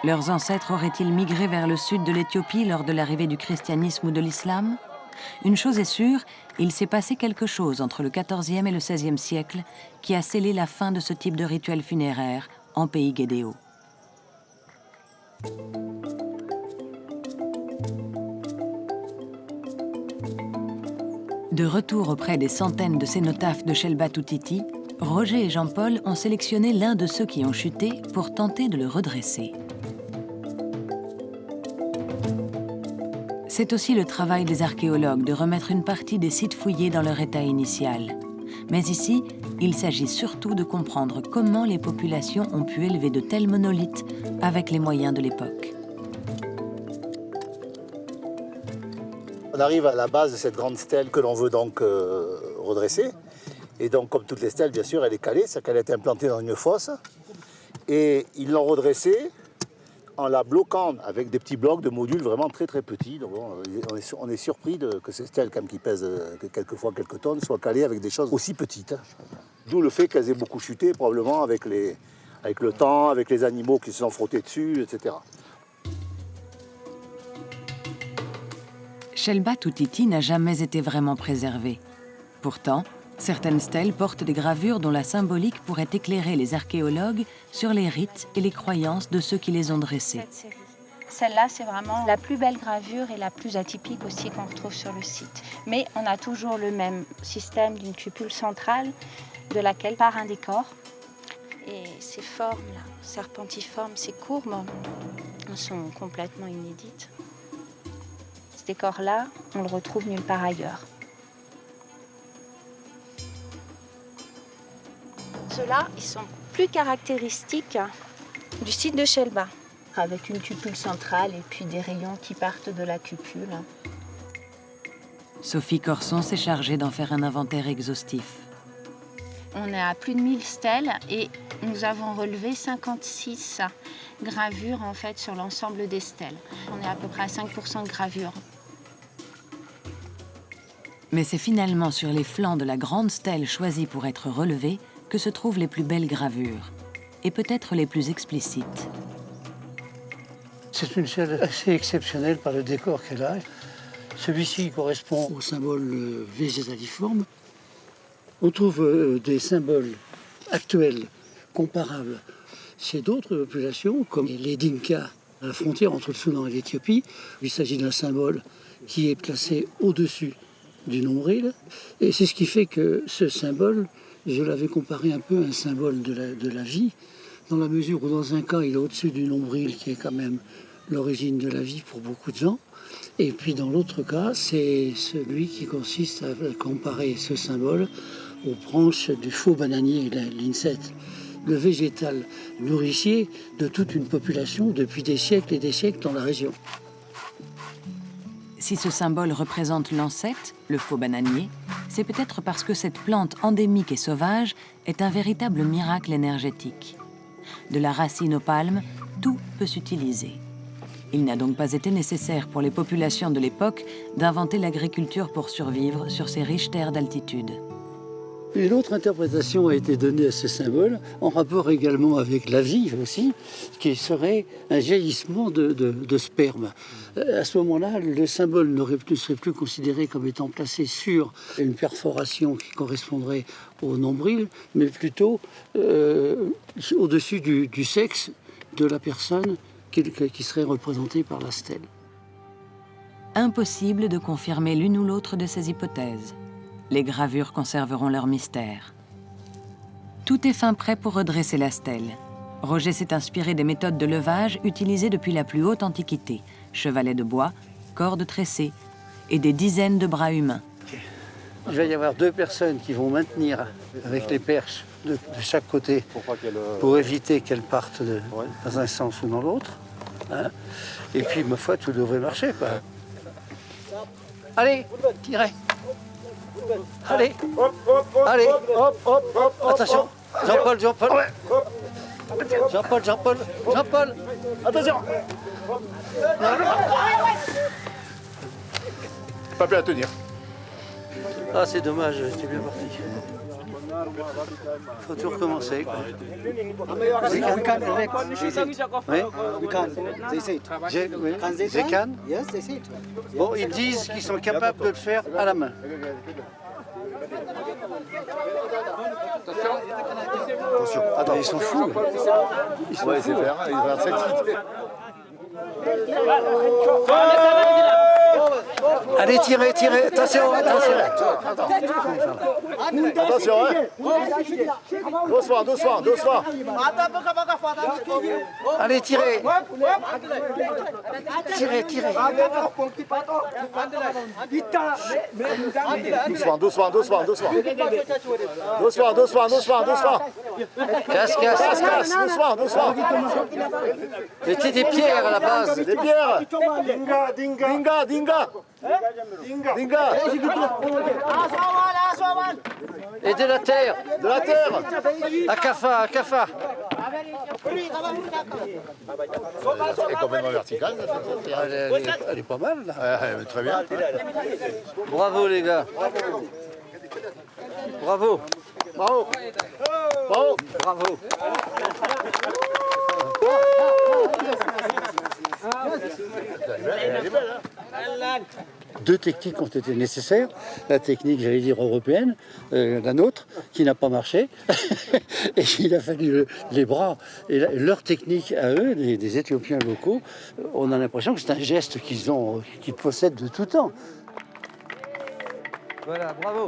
Leurs ancêtres auraient-ils migré vers le sud de l'Éthiopie lors de l'arrivée du christianisme ou de l'islam? Une chose est sûre, il s'est passé quelque chose entre le XIVe et le XVIe siècle qui a scellé la fin de ce type de rituel funéraire en pays guédéo. De retour auprès des centaines de cénotaphes de Shelba Toutiti, Roger et Jean-Paul ont sélectionné l'un de ceux qui ont chuté pour tenter de le redresser. C'est aussi le travail des archéologues de remettre une partie des sites fouillés dans leur état initial. Mais ici, il s'agit surtout de comprendre comment les populations ont pu élever de tels monolithes avec les moyens de l'époque. On arrive à la base de cette grande stèle que l'on veut donc redresser. Et donc, comme toutes les stèles, bien sûr, elle est calée, c'est qu'elle a été implantée dans une fosse. Et ils l'ont redressée en la bloquant avec des petits blocs de modules vraiment très très petits. Donc, on est surpris que ces stèles, quand même, qui pèsent quelquefois quelques tonnes, soient calées avec des choses aussi petites. D'où le fait qu'elles aient beaucoup chuté, probablement avec le temps, avec les animaux qui se sont frottés dessus, etc. Shelba Toutiti n'a jamais été vraiment préservée. Pourtant, certaines stèles portent des gravures dont la symbolique pourrait éclairer les archéologues sur les rites et les croyances de ceux qui les ont dressées. Celle-là, c'est vraiment la plus belle gravure et la plus atypique aussi qu'on retrouve sur le site. Mais on a toujours le même système d'une cupule centrale de laquelle part un décor. Et ces formes-là, serpentiformes, ces courbes, sont complètement inédites. Ce décor-là, on le retrouve nulle part ailleurs. Ceux-là, ils sont plus caractéristiques du site de Shelba, avec une cupule centrale et puis des rayons qui partent de la cupule. Sophie Corson s'est chargée d'en faire un inventaire exhaustif. On est à plus de 1000 stèles et nous avons relevé 56 gravures en fait sur l'ensemble des stèles. On est à peu près à 5% de gravures. Mais c'est finalement sur les flancs de la grande stèle choisie pour être relevée que se trouvent les plus belles gravures, et peut-être les plus explicites. C'est une stèle assez exceptionnelle par le décor qu'elle a. Celui-ci correspond au symbole végétaliforme. On trouve des symboles actuels, comparables, chez d'autres populations, comme les Dinka, à la frontière entre le Soudan et l'Éthiopie. Il s'agit d'un symbole qui est placé au-dessus du nombril, et c'est ce qui fait que ce symbole, je l'avais comparé un peu à un symbole de la vie, dans la mesure où dans un cas, il est au-dessus du nombril, qui est quand même l'origine de la vie pour beaucoup de gens, et puis dans l'autre cas, c'est celui qui consiste à comparer ce symbole aux branches du faux bananier, l'inset, le végétal nourricier de toute une population depuis des siècles et des siècles dans la région. Si ce symbole représente l'ancêtre, le faux bananier, c'est peut-être parce que cette plante endémique et sauvage est un véritable miracle énergétique. De la racine aux palmes, tout peut s'utiliser. Il n'a donc pas été nécessaire pour les populations de l'époque d'inventer l'agriculture pour survivre sur ces riches terres d'altitude. Une autre interprétation a été donnée à ce symbole, en rapport également avec la vie aussi, qui serait un jaillissement de sperme. À ce moment-là, le symbole ne serait plus considéré comme étant placé sur une perforation qui correspondrait au nombril, mais plutôt au-dessus du sexe de la personne qui serait représentée par la stèle. Impossible de confirmer l'une ou l'autre de ces hypothèses. Les gravures conserveront leur mystère. Tout est fin prêt pour redresser la stèle. Roger s'est inspiré des méthodes de levage utilisées depuis la plus haute antiquité. Chevalet de bois, cordes tressées et des dizaines de bras humains. Il va y avoir 2 personnes qui vont maintenir avec les perches de chaque côté pour éviter qu'elles partent dans un sens ou dans l'autre. Hein. Et puis, ma foi, tout devrait marcher, quoi. Allez, tirez. Allez. Allez, hop, hop, hop. Attention. Jean-Paul, Jean-Paul. Jean-Paul, Jean-Paul, Jean-Paul. Attention. Pas pu à tenir. Ah, c'est dommage, j'étais bien parti. Faut tout recommencer. Bon, ils disent qu'ils sont capables de le faire à la main. Attention. Attends, ils sont fous. Ouais, c'est faire, il va faire cette Allez, tirez, tirez. Attention, attention. Attention, hein. Doucement, doucement, doucement. Allez, tirez. Tirez, tirez. Doucement, doucement, doucement, doucement. Doucement, doucement, doucement, doucement. Casse, casse, Casse, casse, doucement, doucement. Mettez des pierres à la base. Des pierres. Dinga, dinga. Dinga, dinga. Dinga. Et de la terre. De la terre. À Kafa, à Kafa. Elle est complètement verticale. Elle est pas mal, là. Très bien. Bravo, les gars. Bravo. Bravo. Bravo. Bravo. Elle est belle, hein. Deux techniques ont été nécessaires. La technique, j'allais dire, européenne, la nôtre, qui n'a pas marché. Et il a fallu les bras. Et leur technique à eux, des Éthiopiens locaux, on a l'impression que c'est un geste qu'ils possèdent de tout temps. Voilà, bravo.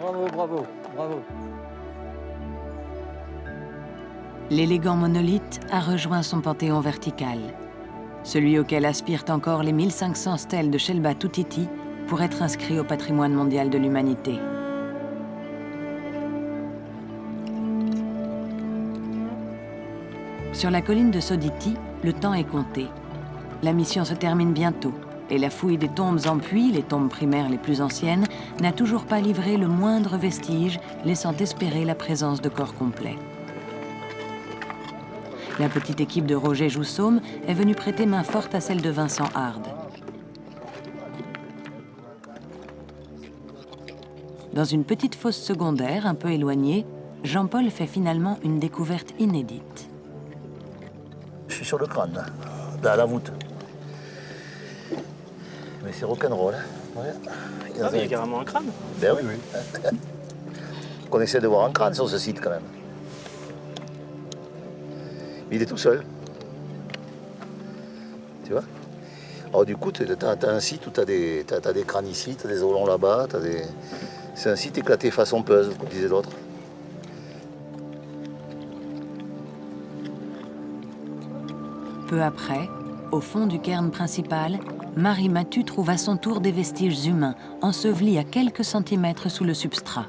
Bravo, bravo, bravo. L'élégant monolithe a rejoint son panthéon vertical, celui auquel aspirent encore les 1500 stèles de Shelba Toutiti pour être inscrit au patrimoine mondial de l'humanité. Sur la colline de Soditi, le temps est compté. La mission se termine bientôt et la fouille des tombes en puits, les tombes primaires les plus anciennes, n'a toujours pas livré le moindre vestige laissant espérer la présence de corps complets. La petite équipe de Roger Joussaume est venue prêter main forte à celle de Vincent Hard. Dans une petite fosse secondaire, un peu éloignée, Jean-Paul fait finalement une découverte inédite. Je suis sur le crâne, là, dans la voûte. Mais c'est rock'n'roll. Hein. Ouais. Il y a carrément un crâne. Ben oui, oui. On essaie de voir un crâne sur ce site, quand même. Il est tout seul. Tu vois? Alors du coup, tu as un site où tu as des crânes ici, tu as des olons là-bas, c'est un site éclaté façon puzzle, comme disait l'autre. Peu après, au fond du cairn principal, Marie Mathieu trouve à son tour des vestiges humains, ensevelis à quelques centimètres sous le substrat.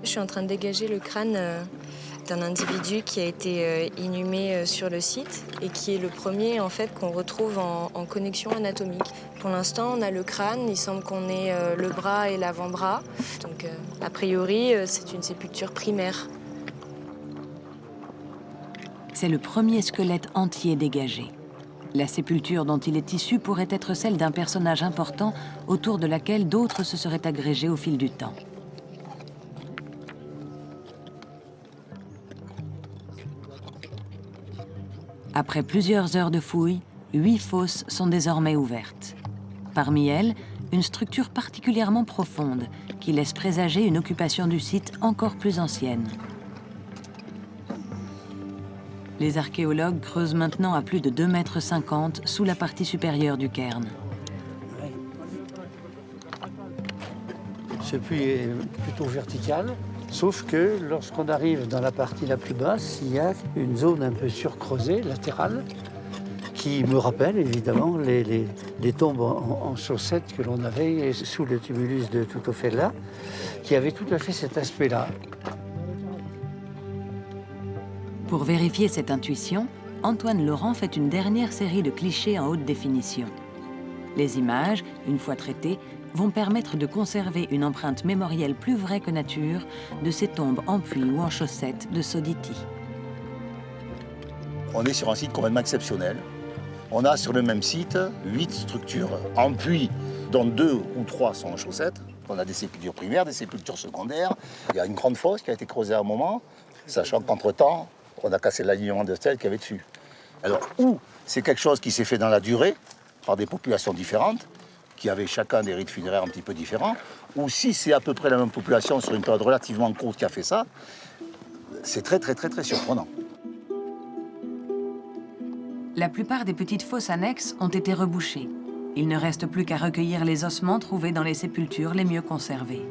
Je suis en train de dégager le crâne d'un individu qui a été inhumé sur le site et qui est le premier en fait qu'on retrouve en connexion anatomique. Pour l'instant, on a le crâne, il semble qu'on ait le bras et l'avant-bras. Donc a priori, c'est une sépulture primaire. C'est le premier squelette entier dégagé. La sépulture dont il est issu pourrait être celle d'un personnage important autour de laquelle d'autres se seraient agrégés au fil du temps. Après plusieurs heures de fouilles, 8 fosses sont désormais ouvertes. Parmi elles, une structure particulièrement profonde qui laisse présager une occupation du site encore plus ancienne. Les archéologues creusent maintenant à plus de 2,50 m sous la partie supérieure du cairn. Ce puits est plutôt vertical, sauf que lorsqu'on arrive dans la partie la plus basse, il y a une zone un peu surcreusée, latérale, qui me rappelle évidemment les tombes en chaussettes que l'on avait sous le tumulus de Tutofella, qui avait tout à fait cet aspect-là. Pour vérifier cette intuition, Antoine Laurent fait une dernière série de clichés en haute définition. Les images, une fois traitées, vont permettre de conserver une empreinte mémorielle plus vraie que nature de ces tombes en puits ou en chaussettes de Soditi. On est sur un site complètement exceptionnel. On a sur le même site 8 structures en puits, dont 2 ou 3 sont en chaussettes. On a des sépultures primaires, des sépultures secondaires. Il y a une grande fosse qui a été creusée à un moment, sachant qu'entre-temps, on a cassé l'alignement de stèles qu'il y avait dessus. Alors, ou c'est quelque chose qui s'est fait dans la durée, par des populations différentes, qui avaient chacun des rites funéraires un petit peu différents, ou si c'est à peu près la même population sur une période relativement courte qui a fait ça, c'est très surprenant. La plupart des petites fosses annexes ont été rebouchées. Il ne reste plus qu'à recueillir les ossements trouvés dans les sépultures les mieux conservées.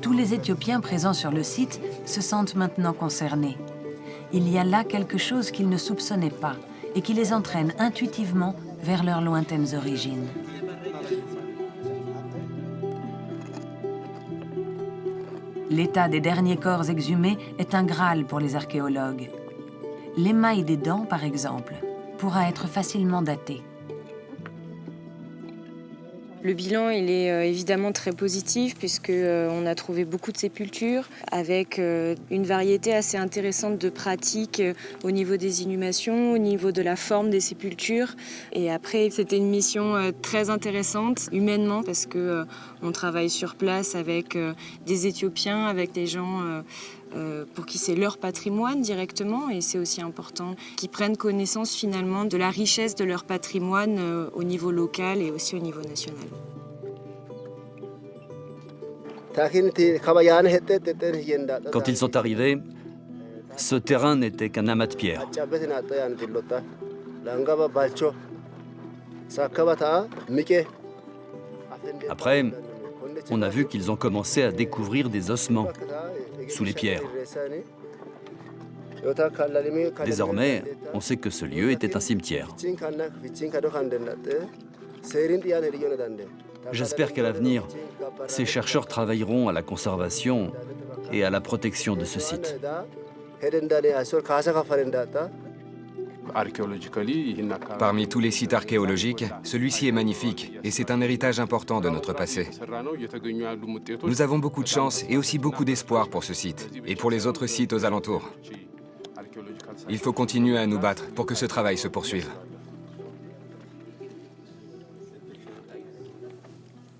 Tous les Éthiopiens présents sur le site se sentent maintenant concernés. Il y a là quelque chose qu'ils ne soupçonnaient pas et qui les entraîne intuitivement vers leurs lointaines origines. L'état des derniers corps exhumés est un graal pour les archéologues. L'émail des dents, par exemple, pourra être facilement daté. Le bilan, il est évidemment très positif puisqu'on a trouvé beaucoup de sépultures avec une variété assez intéressante de pratiques au niveau des inhumations, au niveau de la forme des sépultures. Et après, c'était une mission très intéressante humainement parce qu'on travaille sur place avec des Éthiopiens, avec des gens pour qui c'est leur patrimoine directement, et c'est aussi important qu'ils prennent connaissance finalement de la richesse de leur patrimoine au niveau local et aussi au niveau national. Quand ils sont arrivés, ce terrain n'était qu'un amas de pierres. Après, on a vu qu'ils ont commencé à découvrir des ossements sous les pierres. Désormais, on sait que ce lieu était un cimetière. J'espère qu'à l'avenir, ces chercheurs travailleront à la conservation et à la protection de ce site. Parmi tous les sites archéologiques, celui-ci est magnifique et c'est un héritage important de notre passé. Nous avons beaucoup de chance et aussi beaucoup d'espoir pour ce site et pour les autres sites aux alentours. Il faut continuer à nous battre pour que ce travail se poursuive.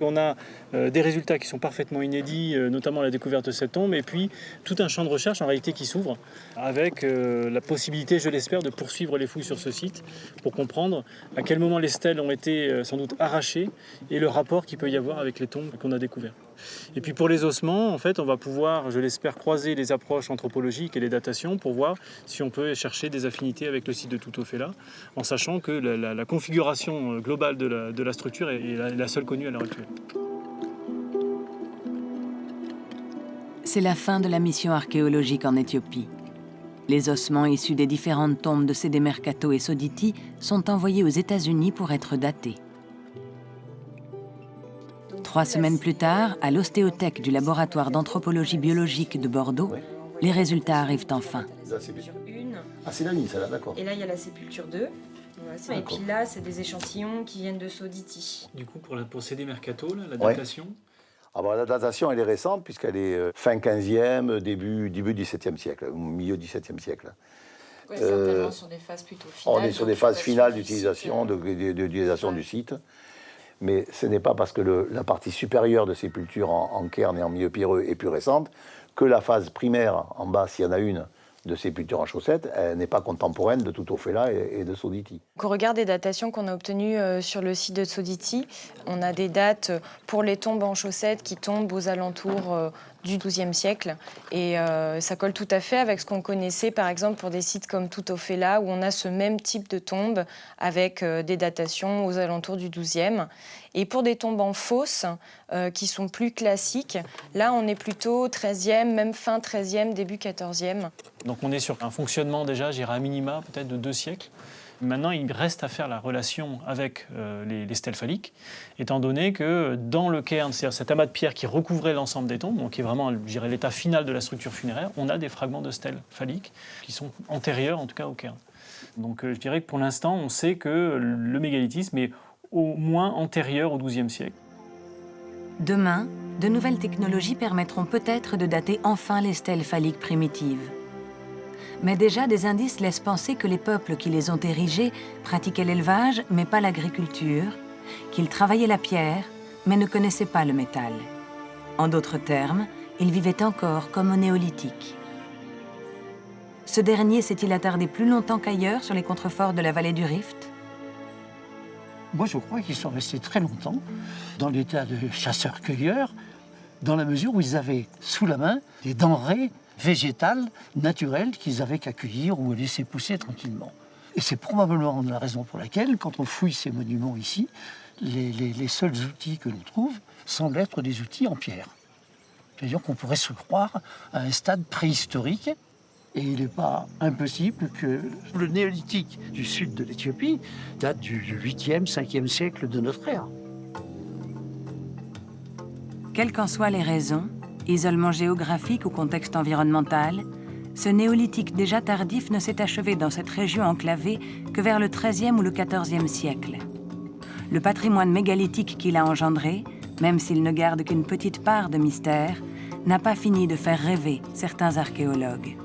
On a des résultats qui sont parfaitement inédits, notamment la découverte de cette tombe, et puis tout un champ de recherche en réalité qui s'ouvre, avec la possibilité, je l'espère, de poursuivre les fouilles sur ce site pour comprendre à quel moment les stèles ont été sans doute arrachées et le rapport qu'il peut y avoir avec les tombes qu'on a découvertes. Et puis pour les ossements, en fait, on va pouvoir, je l'espère, croiser les approches anthropologiques et les datations pour voir si on peut chercher des affinités avec le site de Tutoffela, en sachant que la configuration globale de la structure est la seule connue à l'heure actuelle. C'est la fin de la mission archéologique en Éthiopie. Les ossements issus des différentes tombes de Sédé-Mercato et Soditi sont envoyés aux États-Unis pour être datés. 3 semaines plus tard, à l'ostéothèque du laboratoire d'anthropologie biologique de Bordeaux, les résultats arrivent enfin. Ah, c'est la ligne, celle-là, d'accord. Et là, il y a la sépulture 2. Et puis là, c'est des échantillons qui viennent de Soditi. Du coup, pour Sédé-Mercato, la datation Ah bon, la datation, elle est récente, puisqu'elle est fin 15e, début 17e siècle, ou milieu 17e siècle. Oui, certainement sur des phases plutôt finales. On est sur des phases finales d'utilisation du site. Mais ce n'est pas parce que la partie supérieure de sépulture en cairn et en milieu pierreux est plus récente que la phase primaire, en bas, s'il y en a une, de sépulture en chaussettes, elle n'est pas contemporaine de Tutoffela et de Soditi. Quand on regarde les datations qu'on a obtenues sur le site de Soditi, on a des dates pour les tombes en chaussettes qui tombent aux alentours du XIIe siècle. Et ça colle tout à fait avec ce qu'on connaissait, par exemple, pour des sites comme Tutoffela, où on a ce même type de tombe avec des datations aux alentours du XIIe. Et pour des tombes en fosse, qui sont plus classiques, là, on est plutôt 13e, même fin 13e, début 14e. Donc on est sur un fonctionnement déjà, j'irais à minima, peut-être de 2 siècles. Maintenant, il reste à faire la relation avec les stèles phalliques, étant donné que dans le cairn, c'est-à-dire cet amas de pierres qui recouvrait l'ensemble des tombes, donc qui est vraiment, je dirais, l'état final de la structure funéraire, on a des fragments de stèles phalliques qui sont antérieurs, en tout cas, au cairn. Donc je dirais que pour l'instant, on sait que le mégalithisme est au moins antérieur au XIIe siècle. Demain, de nouvelles technologies permettront peut-être de dater enfin les stèles phalliques primitives. Mais déjà, des indices laissent penser que les peuples qui les ont érigées pratiquaient l'élevage, mais pas l'agriculture, qu'ils travaillaient la pierre, mais ne connaissaient pas le métal. En d'autres termes, ils vivaient encore comme au néolithique. Ce dernier s'est-il attardé plus longtemps qu'ailleurs sur les contreforts de la vallée du Rift? Moi, je crois qu'ils sont restés très longtemps dans l'état de chasseurs-cueilleurs, dans la mesure où ils avaient sous la main des denrées végétales, naturelles, qu'ils avaient qu'à cueillir ou à laisser pousser tranquillement. Et c'est probablement la raison pour laquelle, quand on fouille ces monuments ici, les seuls outils que l'on trouve semblent être des outils en pierre. C'est-à-dire qu'on pourrait se croire à un stade préhistorique, et il n'est pas impossible que le néolithique du sud de l'Éthiopie date du 8e, 5e siècle de notre ère. Quelles qu'en soient les raisons, isolement géographique ou contexte environnemental, ce néolithique déjà tardif ne s'est achevé dans cette région enclavée que vers le XIIIe ou le XIVe siècle. Le patrimoine mégalithique qu'il a engendré, même s'il ne garde qu'une petite part de mystère, n'a pas fini de faire rêver certains archéologues.